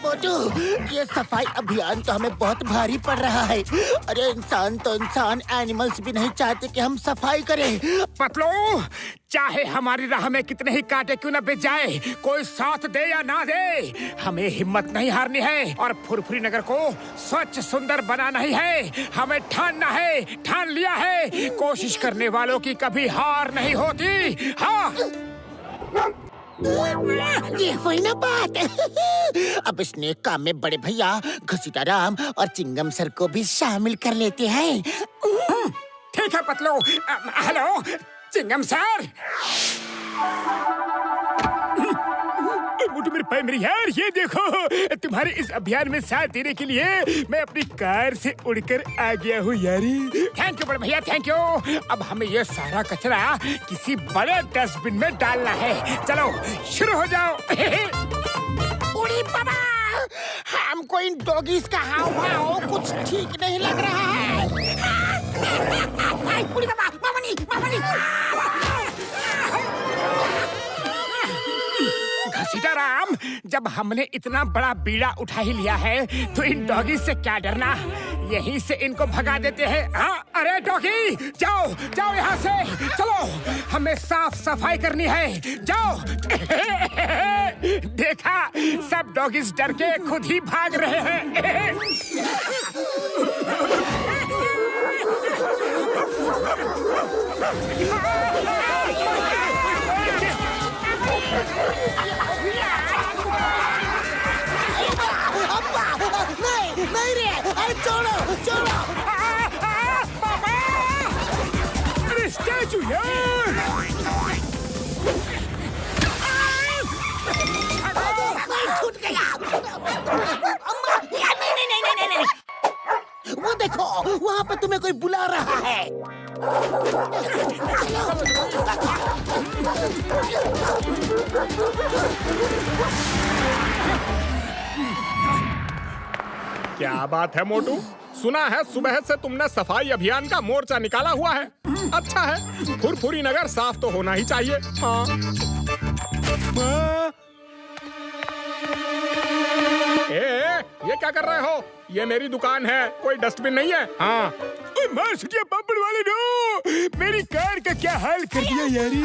Speaker 2: मोटू, ये सफाई अभियान तो हमें बहुत भारी पड़ रहा है। अरे इंसान तो इंसान, एनिमल्स भी नहीं चाहते कि हम सफाई करें।
Speaker 6: पतलू, चाहे हमारी राह में कितने ही कांटे क्यों न बिछ जाए, कोई साथ दे या ना दे, हमें हिम्मत नहीं हारनी है और फुरफुरी नगर को स्वच्छ सुंदर बनाना ही है। हमें ठानना है, ठान लिया है। कोशिश करने वालों की कभी हार नहीं होती। हाँ
Speaker 2: ये हुई ना बात। अब इस नेक काम में बड़े भैया घसीटा राम और चिंगम सर को भी शामिल कर लेते हैं।
Speaker 6: ठीक है पतलू। Hello Chingam sir. मोटू मेरे भाई मेरी यार, ये देखो तुम्हारे इस अभियान में साथ देने के लिए मैं अपनी कार से उड़कर आ गया हूँ यारी। थैंक यू बड़े भैया, थैंक यू। अब हमें ये सारा कचरा किसी बड़े डस्टबिन में डालना है। चलो शुरू हो जाओ।
Speaker 2: उड़ी बाबा, हमको इन डॉगीज का हाव भाव कुछ ठीक नहीं लग रहा है। उड़ी बाबा, मामनी, मामनी।
Speaker 6: सीताराम, जब हमने इतना बड़ा बीड़ा उठा ही लिया है तो इन डॉगी से क्या डरना। यहीं से इनको भगा देते हैं। हाँ, अरे डॉगी जाओ जाओ यहाँ से, चलो हमें साफ सफाई करनी है, जाओ। देखा, सब डॉगीज डर के खुद ही भाग रहे हैं।
Speaker 2: नहीं रे, अरे छोड़ो छोड़ो।
Speaker 6: पापा, अरे स्टैचू यार।
Speaker 2: छूट गया। नहीं। वो देखो, वहाँ पे तुम्हें कोई बुला रहा है।
Speaker 3: क्या बात है मोटू, सुना है सुबह से तुमने सफाई अभियान का मोर्चा निकाला हुआ है। अच्छा है, फुरफुरी नगर साफ तो होना ही चाहिए। हाँ। ये क्या कर रहे हो? ये मेरी दुकान है, कोई डस्टबिन नहीं है। हाँ।
Speaker 6: बब्बड़ वाले नो, मेरी कार का क्या हाल कर दिया यारी।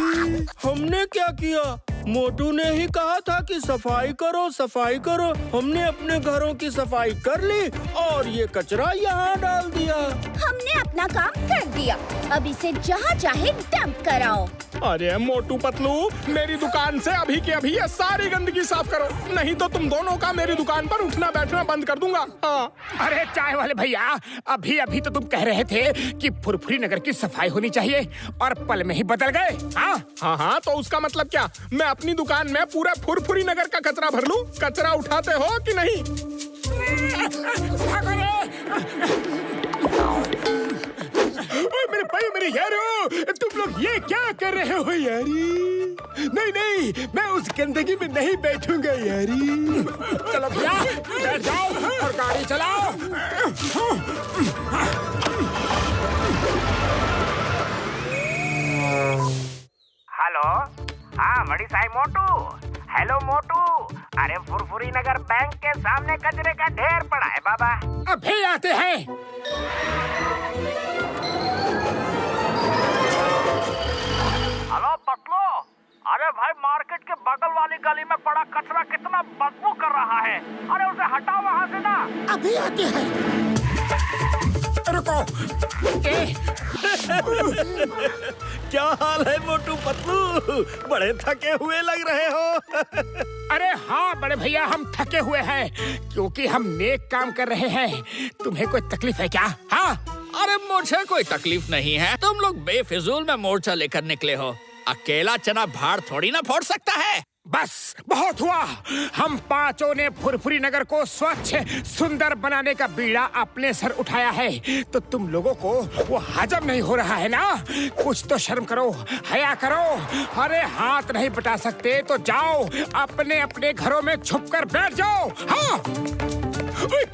Speaker 4: हमने क्या किया? मोटू ने ही कहा था कि सफाई करो सफाई करो। हमने अपने घरों की सफाई कर ली और ये कचरा यहाँ डाल दिया।
Speaker 14: हमने अपना काम कर दिया, अब इसे जहाँ चाहे डंप कराओ।
Speaker 3: अरे मोटू पतलू, मेरी दुकान से अभी के अभी ये सारी गंदगी साफ करो, नहीं तो तुम दोनों का मेरी दुकान पर उठना बैठना बंद कर दूंगा। हाँ।
Speaker 6: अरे चाय वाले भैया, अभी अभी तो तुम कह रहे थे कि फुरफुरी नगर की सफाई होनी चाहिए और पल में ही बदल गए।
Speaker 3: हाँ, तो उसका मतलब क्या? मैं अपनी दुकान में पूरा फुरफुरी नगर का कचरा भर लूं? कचरा उठाते हो कि नहीं?
Speaker 6: मेरे भाई मेरे यारो, तुम लोग ये क्या कर रहे हो यारी? नहीं, मैं उस गंदगी में नहीं बैठूंगा यारी। चलो भैया बैठ जाओ और गाड़ी चलाओ।
Speaker 10: हेलो, हाँ बड़ी साई मोटू। हेलो मोटू, अरे फुरफुरी नगर बैंक के सामने कचरे का ढेर पड़ा है बाबा।
Speaker 6: अभी आते हैं।
Speaker 10: हेलो पतलू, अरे भाई मार्केट के बगल वाली गली में पड़ा कचरा कितना बदबू कर रहा है, अरे उसे हटाओ वहाँ से ना।
Speaker 2: अभी आते हैं।
Speaker 6: रुको।
Speaker 4: क्या हाल है मोटू पतलू? बड़े थके हुए लग रहे हो।
Speaker 6: अरे हाँ बड़े भैया, हम थके हुए हैं क्योंकि हम नेक काम कर रहे हैं। तुम्हें कोई तकलीफ है क्या? हाँ।
Speaker 15: अरे मुझे कोई तकलीफ नहीं है, तुम लोग बेफिजूल में मोर्चा लेकर निकले हो। अकेला चना भाड़ थोड़ी ना फोड़ सकता है।
Speaker 6: बस बहुत हुआ। हम पांचों ने फुरफुरी नगर को स्वच्छ सुंदर बनाने का बीड़ा अपने सर उठाया है, तो तुम लोगों को वो हजम नहीं हो रहा है ना? कुछ तो शर्म करो, हया करो। अरे हाथ नहीं बटा सकते तो जाओ अपने अपने घरों में छुप कर बैठ जाओ। हाँ,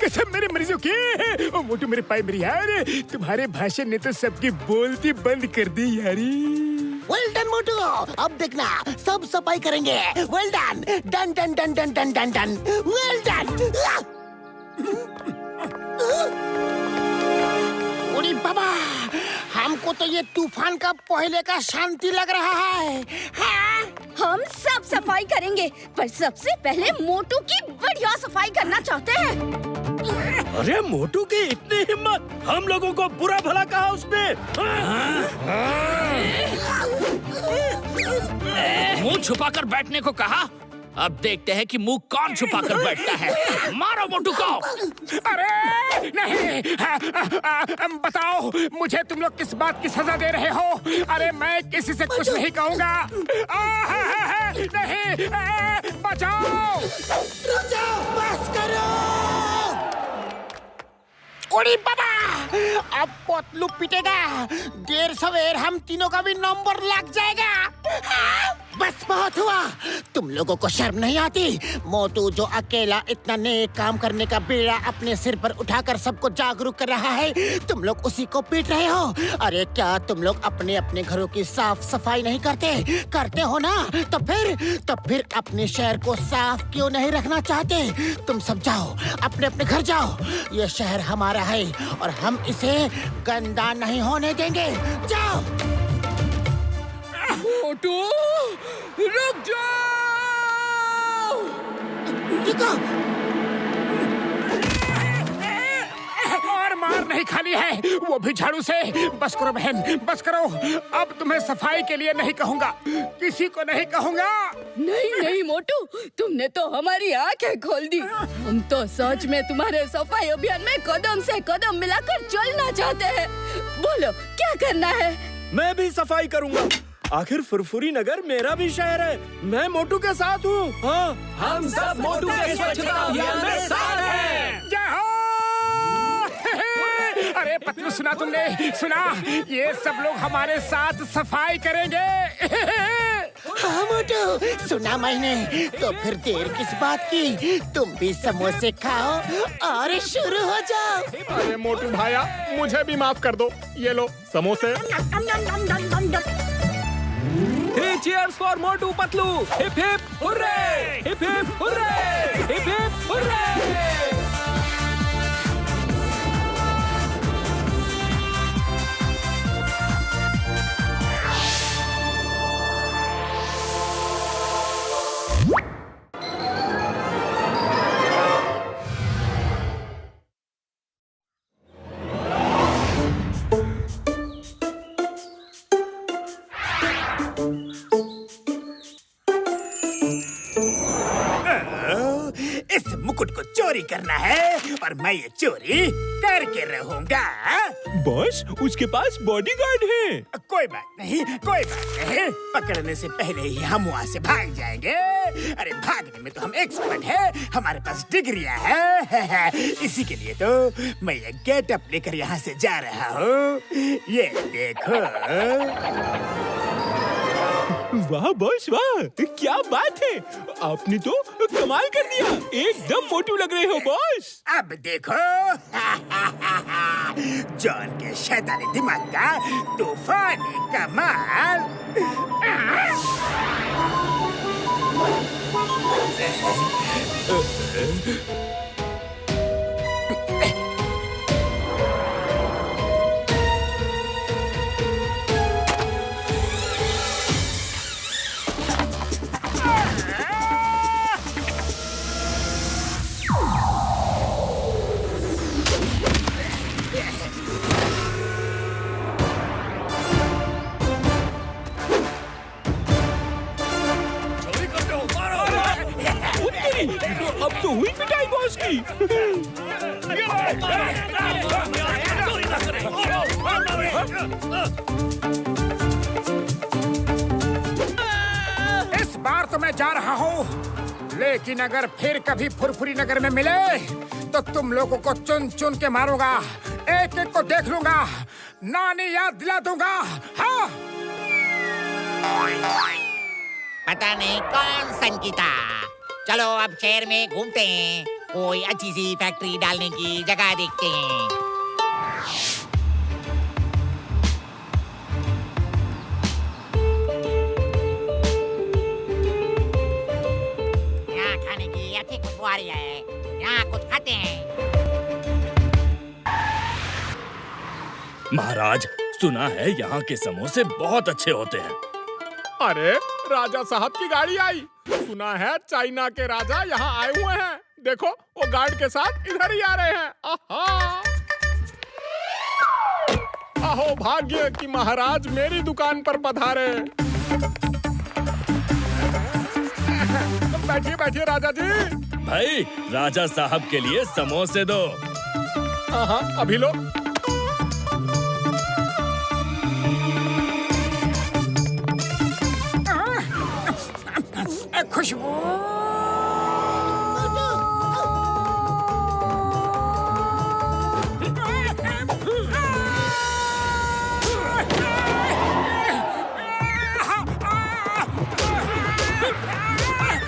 Speaker 6: कसम मेरे मरीजों की। ओ मोटू मेरे पाई मेरी यार, तुम्हारे भाषण ने तो सबकी बोलती बंद कर दी यारी।
Speaker 2: वेल डन मोटू, अब देखना सब सफाई करेंगे। Well done, done done done done done done done, well done. उड़ी बाबा, हमको तो ये तूफान का पहले का शांति लग रहा है। हाँ?
Speaker 14: हम सब सफाई करेंगे, पर सबसे पहले मोटू की बढ़िया सफाई करना चाहते हैं।
Speaker 4: अरे मोटू की इतनी हिम्मत, हम लोगों को बुरा भला कहा उसने।
Speaker 15: मुंह छुपाकर बैठने को कहा। अब देखते हैं कि मुंह कौन छुपाकर बैठता है। मारो मोटू को।
Speaker 6: अरे नहीं, बताओ मुझे तुम लोग किस बात की सजा दे रहे हो? अरे मैं किसी से कुछ नहीं कहूँगा। नहीं, बचाओ।
Speaker 2: रुक जाओ, बस करो।
Speaker 6: ओड़ी बाबा, अब पतलू पिटेगा। देर सवेर हम तीनों का भी नंबर लग जाएगा।
Speaker 2: बस बहुत हुआ। तुम लोगों को शर्म नहीं आती? मोटू जो अकेला इतना नेक काम करने का बेड़ा अपने सिर पर उठाकर सबको जागरूक कर रहा है, तुम लोग उसी को पीट रहे हो। अरे क्या तुम लोग अपने अपने घरों की साफ सफाई नहीं करते हो ना? तो फिर अपने शहर को साफ क्यों नहीं रखना चाहते? तुम सब जाओ, अपने अपने घर जाओ। ये शहर हमारा है और हम इसे गंदा नहीं होने देंगे। जाओ।
Speaker 13: मोटू, रुक जाओ।
Speaker 2: निको।
Speaker 6: और मार नहीं खानी है, वो भी झाड़ू से। बस करो बहन, बस करो। अब तुम्हें सफाई के लिए नहीं कहूँगा, किसी को नहीं कहूँगा।
Speaker 14: नहीं मोटू, तुमने तो हमारी आंखें खोल दी। हम तो सच में तुम्हारे सफाई अभियान में कदम से कदम मिलाकर चलना चाहते हैं। बोलो क्या करना है?
Speaker 4: मैं भी सफाई करूंगा। आखिर फुरफुरी नगर मेरा भी शहर है। मैं मोटू के साथ हूँ। हाँ,
Speaker 11: हम सब मोटू के स्वच्छता अभियान में साथ हैं।
Speaker 6: अरे पतलू, सुना तुमने? सुना? ये सब लोग हमारे साथ सफाई करेंगे।
Speaker 2: हाँ मोटू, सुना मैंने। तो फिर देर किस बात की? तुम भी समोसे खाओ और शुरू हो जाओ।
Speaker 3: अरे मोटू भाया, मुझे भी माफ कर दो। ये लो समोसे।
Speaker 13: Three cheers for Motu Patlu. Hip hip hurray, hip hip hurray, hip hip hurray.
Speaker 6: इस मुकुट को चोरी करना है और मैं ये चोरी करके रहूंगा।
Speaker 13: बॉस, उसके पास बॉडीगार्ड है।
Speaker 6: कोई बात नहीं, कोई बात नहीं। पकड़ने से पहले ही हम वहाँ से भाग जाएंगे। अरे भागने में तो हम एक्सपर्ट हैं, हमारे पास डिग्रियां हैं। इसी के लिए तो मैं ये गेटअप लेकर यहाँ से जा रहा हूँ। ये देखो।
Speaker 13: वाह बॉस वाह, क्या बात है। आपने तो कमाल कर दिया। एकदम मोटू लग रहे हो बॉस।
Speaker 6: अब देखो। जॉन के शैतानी दिमाग का तूफानी कमाल।
Speaker 13: अब तो हुई पिटाई बॉस की।
Speaker 6: इस बार तो मैं जा रहा हूँ, लेकिन अगर फिर कभी फुरफुरी नगर में मिले तो तुम लोगों को चुन चुन के मारूंगा। एक एक को देख लूंगा, नानी याद दिला दूंगा। हाँ।
Speaker 12: पता नहीं कौन संगीता। चलो अब शहर में घूमते हैं, कोई अच्छी सी फैक्ट्री डालने की जगह देखते हैं। यहाँ खाने की अच्छी खुशबू आ रही है, यहाँ कुछ खाते हैं।
Speaker 7: महाराज, सुना है यहाँ के समोसे बहुत अच्छे होते हैं।
Speaker 3: अरे राजा साहब की गाड़ी आई। सुना है चाइना के राजा यहाँ आए हुए हैं। देखो वो गार्ड के साथ इधर ही आ रहे हैं। आहा! अहो भाग्य कि महाराज मेरी दुकान पर पधारे। बैठिए बैठिए राजा जी।
Speaker 7: भाई राजा साहब के लिए समोसे दो।
Speaker 3: हाँ अभी लो।
Speaker 6: खुशबू।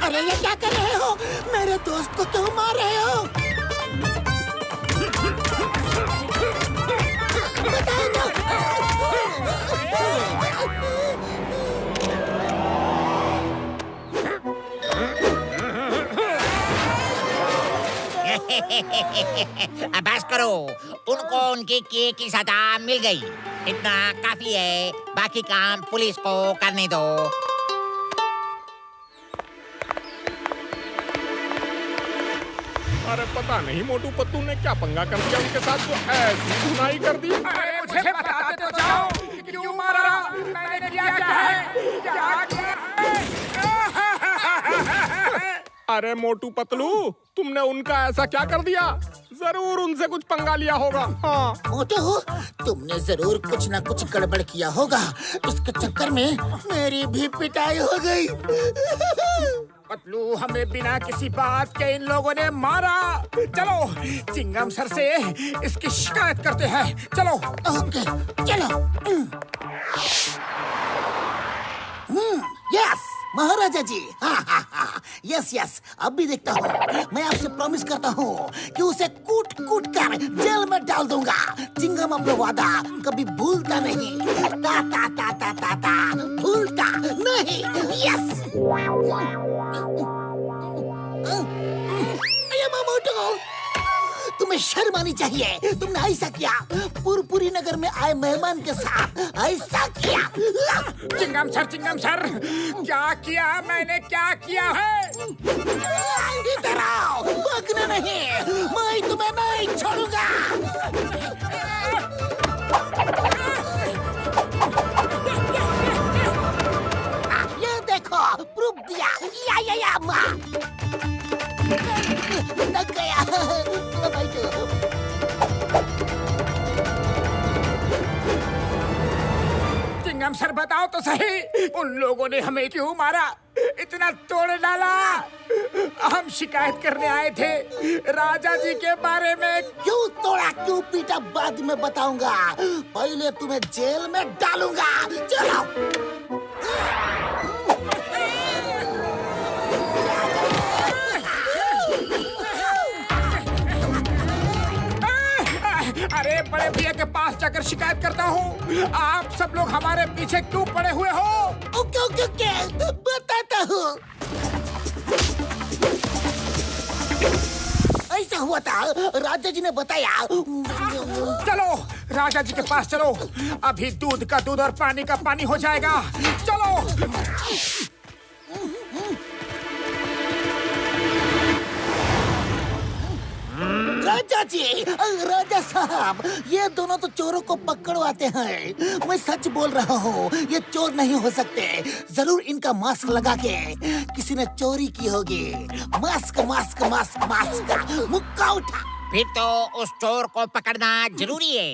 Speaker 2: अरे ये क्या कर रहे हो? मेरे दोस्त को क्यों मार रहे हो? बताओ ना।
Speaker 12: बस करो, उनको उनकी किए की सजा मिल गई। इतना काफी है, बाकी काम पुलिस को करने दो।
Speaker 3: अरे पता नहीं मोटू पतलू ने क्या पंगा कर दिया उनके साथ, तो ऐसी धुनाई कर दी।
Speaker 6: अरे मुझे बताते तो जाओ कि क्यों मारा? मैंने किया क्या है? क्या किया है?
Speaker 3: अरे मोटू पतलू, तुमने उनका ऐसा क्या कर दिया? जरूर उनसे कुछ पंगा लिया होगा। हाँ
Speaker 2: मोटू, तुमने जरूर कुछ न कुछ गड़बड़ किया होगा। इसके चक्कर में मेरी भी पिटाई हो गई।
Speaker 6: पतलू, हमें बिना किसी बात के इन लोगों ने मारा। चलो चिंगम सर से इसकी शिकायत करते हैं। चलो।
Speaker 2: ओके, चलो। यस महाराजा जी। यस यस, अब भी देखता हूँ। मैं आपसे प्रॉमिस करता हूँ कि उसे कूट कूट कर जेल में डाल दूंगा। चिंगम अपना वादा कभी भूलता नहीं। ता ता ता ता ता ता भूलता नहीं। यस। मोटू, तुम्हें शर्म आनी चाहिए। तुमने ऐसा किया, पुरपुरी नगर में आए मेहमान के साथ ऐसा किया।
Speaker 6: चिंगम सर, क्या किया? मैंने क्या किया है?
Speaker 2: इधर आओ, भागना नहीं। मैं तुम्हें नहीं छोड़ूंगा। ये देखो, प्रूफ दिया। या माँ लग गया।
Speaker 6: चिंगम सर, बताओ तो सही, उन लोगों ने हमें क्यों मारा? इतना तोड़ डाला। हम शिकायत करने आए थे राजा जी के बारे में।
Speaker 2: क्यों तोड़ा, क्यों पीटा, बाद में बताऊंगा। पहले तुम्हें जेल में डालूंगा। चलो।
Speaker 6: अरे बड़े भैया के पास जाकर शिकायत करता हूँ। आप सब लोग हमारे पीछे क्यों पड़े हुए हो?
Speaker 2: ओके, बताता हूँ। ऐसा हुआ था, राजा जी ने बताया।
Speaker 6: चलो राजा जी के पास चलो। अभी दूध का दूध और पानी का पानी हो जाएगा। चलो।
Speaker 2: राजा जी, राजा साहब, ये दोनों तो चोरों को पकड़वाते हैं। मैं सच बोल रहा हूँ, ये चोर नहीं हो सकते। जरूर इनका मास्क लगा के किसी ने चोरी की होगी। मास्क मास्क मास्क मास्क, मुक्का उठा।
Speaker 12: फिर तो उस चोर को पकड़ना जरूरी है,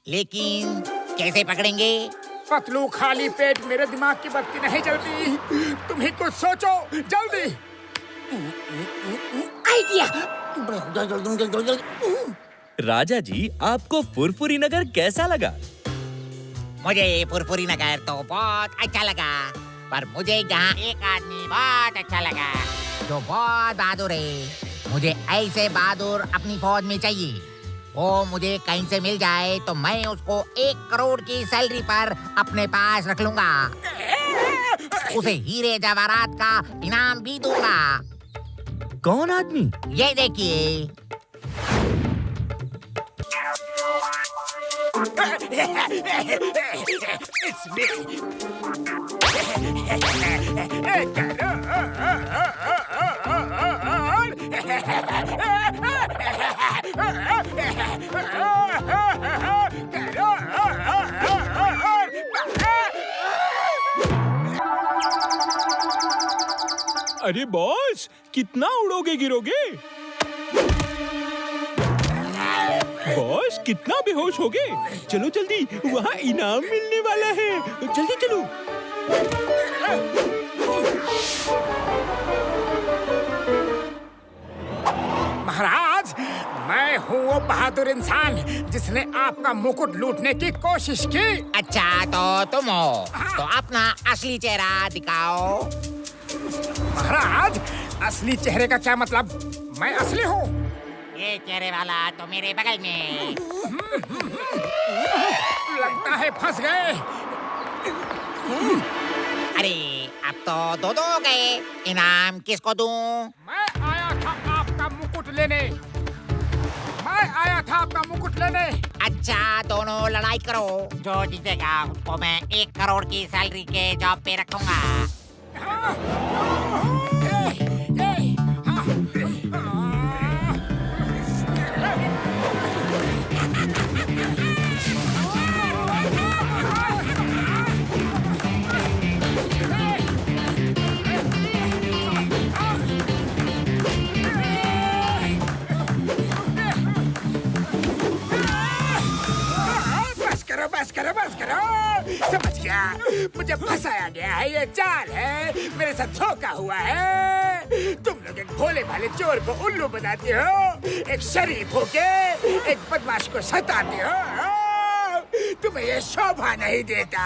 Speaker 12: लेकिन कैसे पकड़ेंगे?
Speaker 6: पतलू, खाली पेट मेरे दिमाग की बत्ती नहीं जलती। तुम ही कुछ सोचो जल्दी।
Speaker 2: आइडिया।
Speaker 16: राजा जी, आपको फुरफुरी नगर कैसा लगा?
Speaker 12: मुझे फुरफुरी नगर तो बहुत अच्छा लगा, पर मुझे यहाँ एक आदमी बहुत अच्छा लगा जो बहुत बहादुर है। मुझे ऐसे बहादुर अपनी फौज में चाहिए। वो मुझे कहीं से मिल जाए तो मैं उसको 1 करोड़ की सैलरी पर अपने पास रख लूंगा। उसे हीरे जवाहरात का इनाम भी दूंगा।
Speaker 16: कौन आदमी?
Speaker 12: ये देखिए।
Speaker 13: अरे बॉस, कितना उड़ोगे गिरोगे? बॉस, कितना बेहोश हो गए? चलो जल्दी, वहाँ इनाम मिलने वाला है। जल्दी चलो।
Speaker 6: महाराज, मैं हूँ वो बहादुर इंसान जिसने आपका मुकुट लूटने की कोशिश की।
Speaker 12: अच्छा, तो तुम हो? तो अपना असली चेहरा दिखाओ।
Speaker 6: महाराज, असली चेहरे का क्या मतलब? मैं असली हूँ।
Speaker 12: ये चेहरे वाला तो मेरे बगल में।
Speaker 6: लगता है फंस गए।
Speaker 12: अरे, अब तो दो हो गए। इनाम किसको दूं?
Speaker 6: मैं आया था आपका मुकुट लेने।
Speaker 12: अच्छा, दोनों लड़ाई करो। जो जीतेगा उसको मैं 1 करोड़ की सैलरी के जॉब पे रखूंगा।
Speaker 6: बस करो। समझ गया, मुझे फंसाया गया है। ये चाल है, मेरे साथ धोखा हुआ है। तुम लोग एक भोले भाले चोर को उल्लू बनाते हो, एक शरीफ होके एक बदमाश को सताते हो। तुम्हें ये शोभा नहीं देता।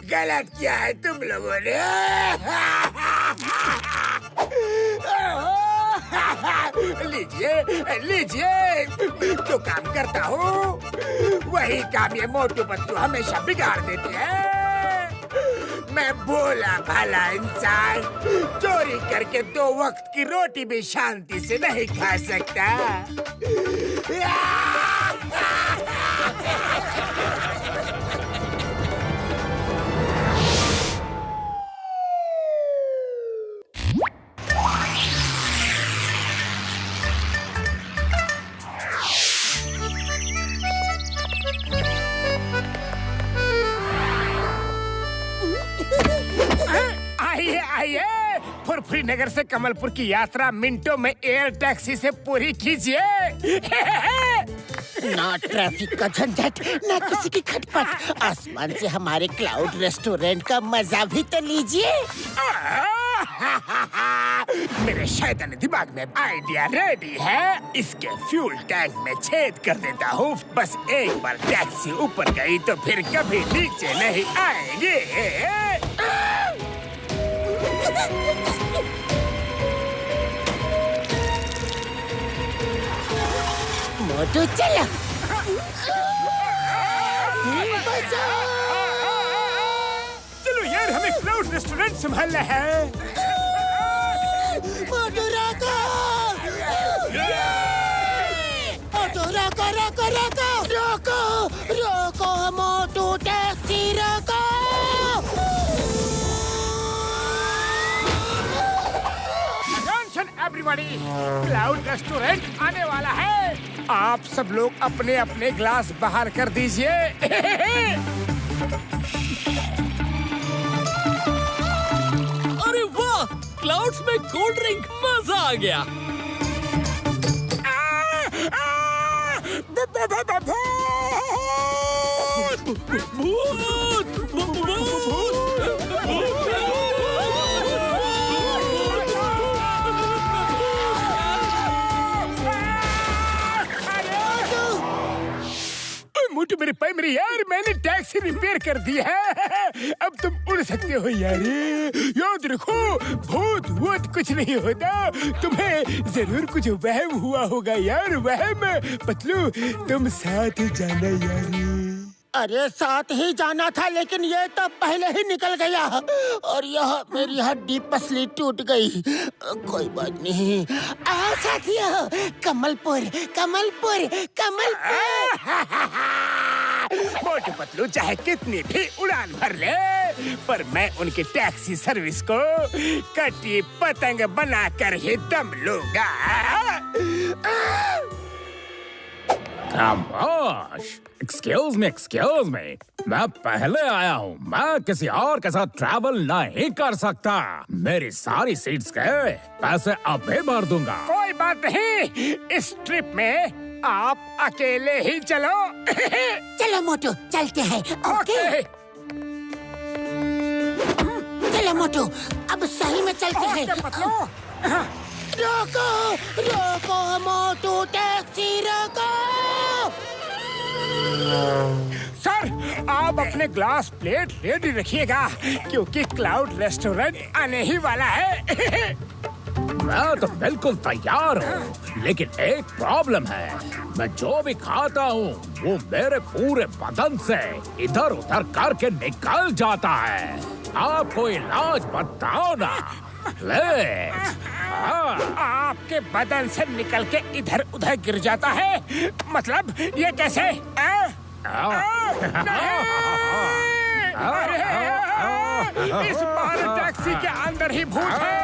Speaker 6: गलत किया है तुम लोगों ने। लीजिए, जो काम करता हूँ वही काम ये मोटू पतलू हमेशा बिगाड़ देते हैं। मैं भोला भाला इंसान चोरी करके 2 वक्त की रोटी भी शांति से नहीं खा सकता। आइए, फुरफुरी नगर से कमलपुर की यात्रा मिनटों में एयर टैक्सी से पूरी कीजिए।
Speaker 2: ना ट्रैफिक का झंझट, ना किसी की खटपट। आसमान से हमारे क्लाउड रेस्टोरेंट का मजा भी तो लीजिए।
Speaker 6: मेरे शैतानी दिमाग में आइडिया रेडी है। इसके फ्यूल टैंक में छेद कर देता हूँ। बस एक बार टैक्सी ऊपर गई तो फिर कभी नीचे नहीं आएगी।
Speaker 2: मोटू चलो।
Speaker 6: चलो यार, हमें क्लाउड रेस्टोरेंट संभालना है।
Speaker 2: मोटू रोको। मोटू रोको रोको रोको रोको रोको। मोटू टैक्सी रोको।
Speaker 6: एवरीबॉडी, क्लाउड रेस्टोरेंट आने वाला है। आप सब लोग अपने अपने ग्लास बाहर कर दीजिए।
Speaker 11: अरे वाह, क्लाउड्स में कोल्ड ड्रिंक, मजा आ गया।
Speaker 6: मोटू मेरे पाए मेरे यार, मैंने टैक्सी रिपेयर कर दी है। अब तुम उड़ सकते हो यार। याद रखो, भूत कुछ नहीं होता। तुम्हें जरूर कुछ वहम हुआ होगा यार। वहम। पतलू, तुम साथ जाना यार।
Speaker 2: अरे साथ ही जाना था, लेकिन ये तो पहले ही निकल गया और यह मेरी हड्डी पसली टूट गई। कोई बात नहीं। साथियों, कमलपुर कमलपुर कमलपुर।
Speaker 6: मोटू पतलू चाहे कितनी भी उड़ान भर ले, पर मैं उनकी टैक्सी सर्विस को कटी पतंग बनाकर ही दम लूंगा।
Speaker 13: खामोश, एक्सक्यूज मी, मैं पहले आया हूँ। मैं किसी और के साथ ट्रैवल नहीं कर सकता। मेरी सारी सीट्स के पैसे अभी भर दूंगा।
Speaker 6: कोई बात नहीं, इस ट्रिप में आप अकेले ही चलो।
Speaker 2: चलो मोटू, चलते हैं। ओके। चलो मोटू, अब सही में चलते हैं। रोको, रोको मोटू, टैक्सी रोको।
Speaker 6: सर, आप अपने ग्लास प्लेट रेडी रखिएगा क्योंकि क्लाउड रेस्टोरेंट आने ही वाला है।
Speaker 13: मैं तो बिल्कुल तैयार हूँ, लेकिन एक प्रॉब्लम है। मैं जो भी खाता हूँ वो मेरे पूरे बदन से इधर उधर करके निकल जाता है। आप कोई इलाज बताओ ना प्लीज।
Speaker 6: आपके बदन से निकल के इधर उधर गिर जाता है, मतलब ये कैसे? इस बार टैक्सी के अंदर ही भूत है।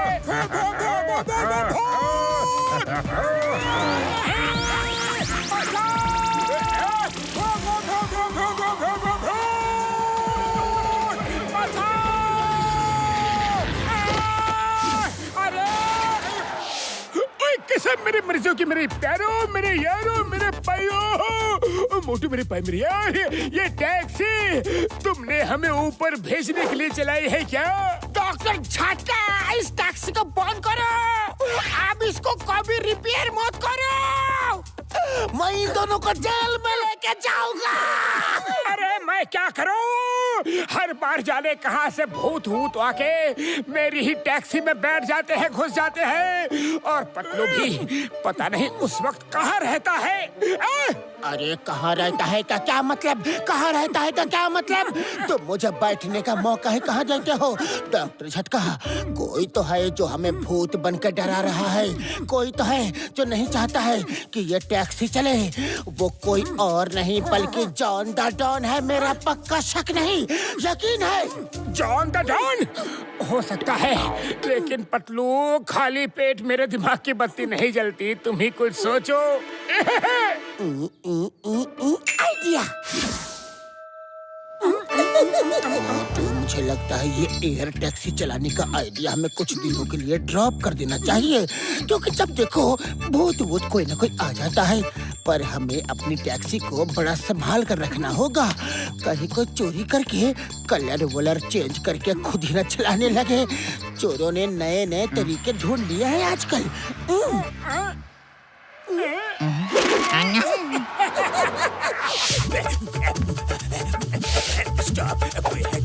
Speaker 6: कैसे मेरे मर्जियों की, मेरे पैरों, मेरे यारों, मेरे पायों, मोटू मेरे पाई, मेरे यार, ये टैक्सी तुमने हमें ऊपर भेजने के लिए चलाई है क्या?
Speaker 2: डॉक्टर झटका, इस टैक्सी को बंद करो। अब इसको कभी रिपेयर मत करो। मैं इन दोनों को जेल में लेके जाऊंगा।
Speaker 6: अरे मैं क्या करूं? हर बार जाने कहां से भूत भूत आके मेरी ही टैक्सी में बैठ जाते हैं, घुस जाते हैं, और पतलू भी पता नहीं उस वक्त कहां रहता है।
Speaker 2: अरे कहाँ रहता है का क्या मतलब? कहाँ रहता है का क्या मतलब? तुम मुझे बैठने का मौका ही कहाँ देते हो? डॉक्टर झटका, कोई तो है जो हमें भूत बनकर डरा रहा है, कोई तो है जो नहीं चाहता है कि ये टैक्सी चले। वो कोई और नहीं बल्कि जॉन द डॉन है। मेरा पक्का शक नहीं, यकीन है।
Speaker 6: जॉन द डॉन हो सकता है, लेकिन पतलू खाली पेट मेरे दिमाग की बत्ती नहीं जलती। तुम ही कुछ सोचो।
Speaker 2: आइडिया। मुझे लगता है ये एयर टैक्सी चलाने का आइडिया हमें कुछ दिनों के लिए ड्रॉप कर देना चाहिए, क्योंकि जब देखो भूत वूत कोई ना कोई आ जाता है। पर हमें अपनी टैक्सी को बड़ा संभाल कर रखना होगा, कहीं कोई चोरी करके कलर वलर चेंज करके खुद ही न चलाने लगे। चोरों ने नए नए तरीके ढूंढ लिए हैं आजकल।
Speaker 6: स्टॉप, कोई है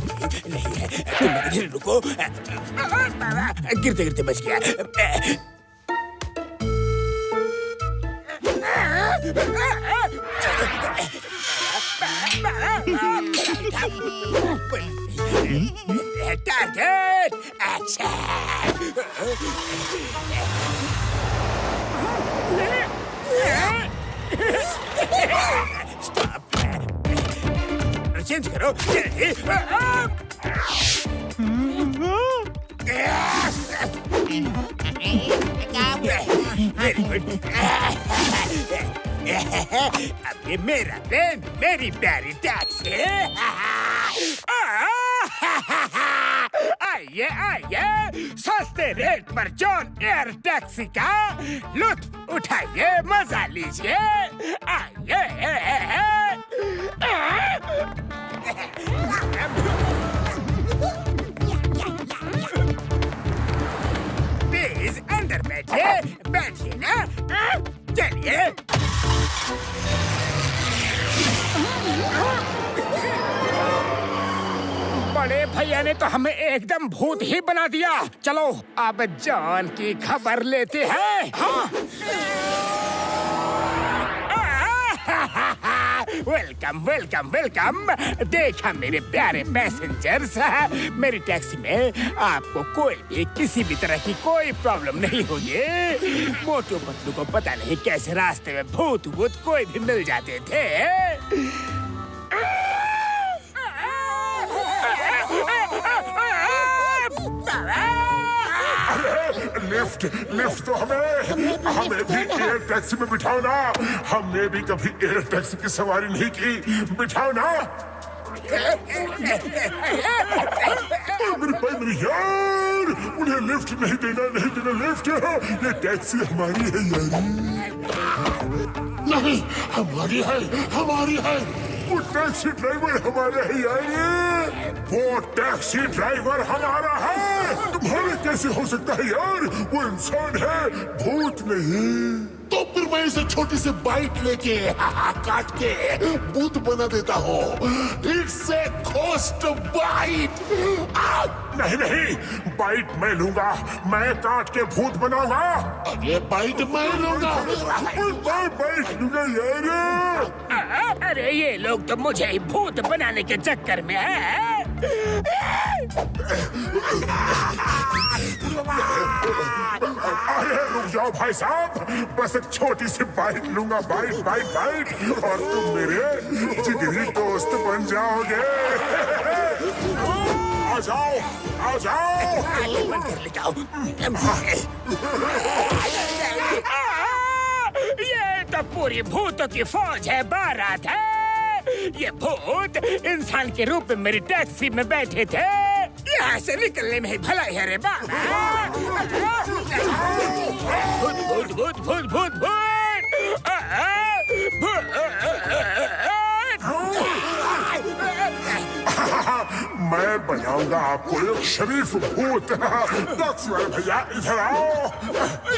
Speaker 6: नहीं है, तुम इधर रुको। गिरते गिरते बच गया। Target action. स्टॉप, चेंज करो। Very good. अब ये मेरा प्लेन, मेरी प्यारी टैक्सी। आइए आइए, सस्ते रेट पर जॉन एयर टैक्सी का लुत्फ उठाइए, मजा लीजिए। आइए। प्लीज अंदर बैठिए, बैठिए ना। चलिए। बड़े भैया ने तो हमें एकदम भूत ही बना दिया। चलो अब जॉन की खबर लेते हैं। हाँ। Welcome welcome welcome. देखा मेरे प्यारे पैसेंजर्स, मेरी टैक्सी में आपको कोई भी किसी भी तरह की कोई प्रॉब्लम नहीं होगी। मोटू पतलू को पता नहीं कैसे रास्ते में भूत वूत कोई भी मिल जाते थे।
Speaker 5: लिफ्ट लिफ्ट तो हमें भी एयर टैक्सी में बिठाओ ना। हमने भी कभी एयर टैक्सी की सवारी नहीं की, बिठाओ ना। मेरे यार, उन्हें लिफ्ट नहीं देना लिफ्ट। ये टैक्सी हमारी है यार। नहीं, हमारी है। वो टैक्सी ड्राइवर हमारा है यार। वो टैक्सी ड्राइवर हमारा है। तुम्हारे कैसे हो सकता है यार? वो इंसान है, भूत नहीं।
Speaker 17: तो फिर मैं इसे छोटी सी बाइट लेके काट के भूत बना देता हूँ। It's a ghost bite.
Speaker 5: नहीं, बाइट मैं लूंगा। मैं काट के भूत बनाऊंगा।
Speaker 17: ये बाइट मैं लूंगा।
Speaker 5: बाइट लूंगा यार।
Speaker 6: अरे ये लोग तो मुझे ही भूत बनाने के चक्कर में है।
Speaker 5: अरे रुक जाओ भाई साहब, बस एक छोटी सी बाइट लूंगा। बाइट और तुम मेरे जिगरी दोस्त बन जाओगे। आ जाओ।
Speaker 6: बंद कर ले जाओ। ये तो पूरी भूतों की फौज है, बारात है। ये भूत इंसान के रूप में मेरी टैक्सी में बैठे थे। यहाँ से निकलने में ही भलाई है रे बाबा। भूत।
Speaker 5: मैं बनाऊंगा आपको एक शरीफ भूत। भैया इधर आओ।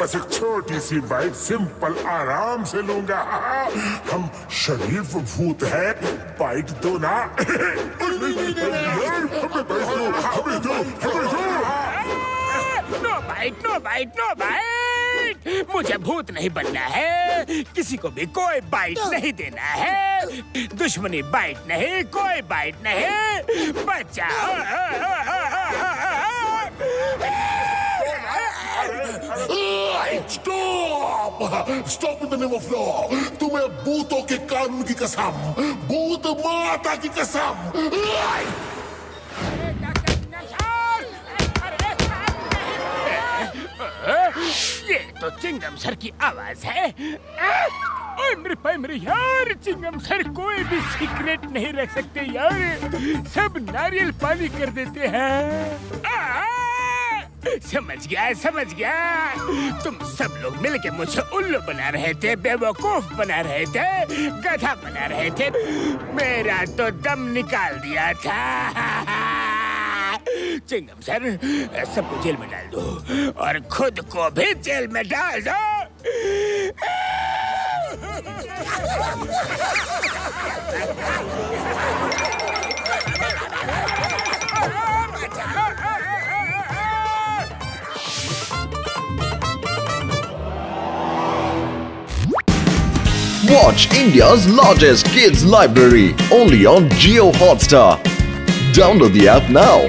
Speaker 5: बस एक छोटी सी बाइट सिंपल आराम से लूंगा। हम शरीफ भूत है, बाइट दो ना। हमें दो।
Speaker 6: No bite. मुझे भूत नहीं बनना है। किसी को भी कोई बाइट नहीं देना है। दुश्मनी बाइट नहीं, कोई बाइट नहीं। बचाओ।
Speaker 17: Stop in the name of law. तुम्हें भूतों के कानून की कसम, भूत माता की कसम।
Speaker 6: ये तो चिंगम सर की आवाज है। मेरे यार, चिंगम सर कोई भी सीक्रेट नहीं रख सकते यार। सब नारियल पानी कर देते हैं। समझ गया। तुम सब लोग मिलके मुझे उल्लू बना रहे थे, बेवकूफ बना रहे थे, गधा बना रहे थे। मेरा तो दम निकाल दिया था। चिंगम सर, सबको जेल में डाल दो और खुद को भी जेल में डाल दो।
Speaker 1: Watch India's largest kids library only on Jio Hotstar. Download the app now.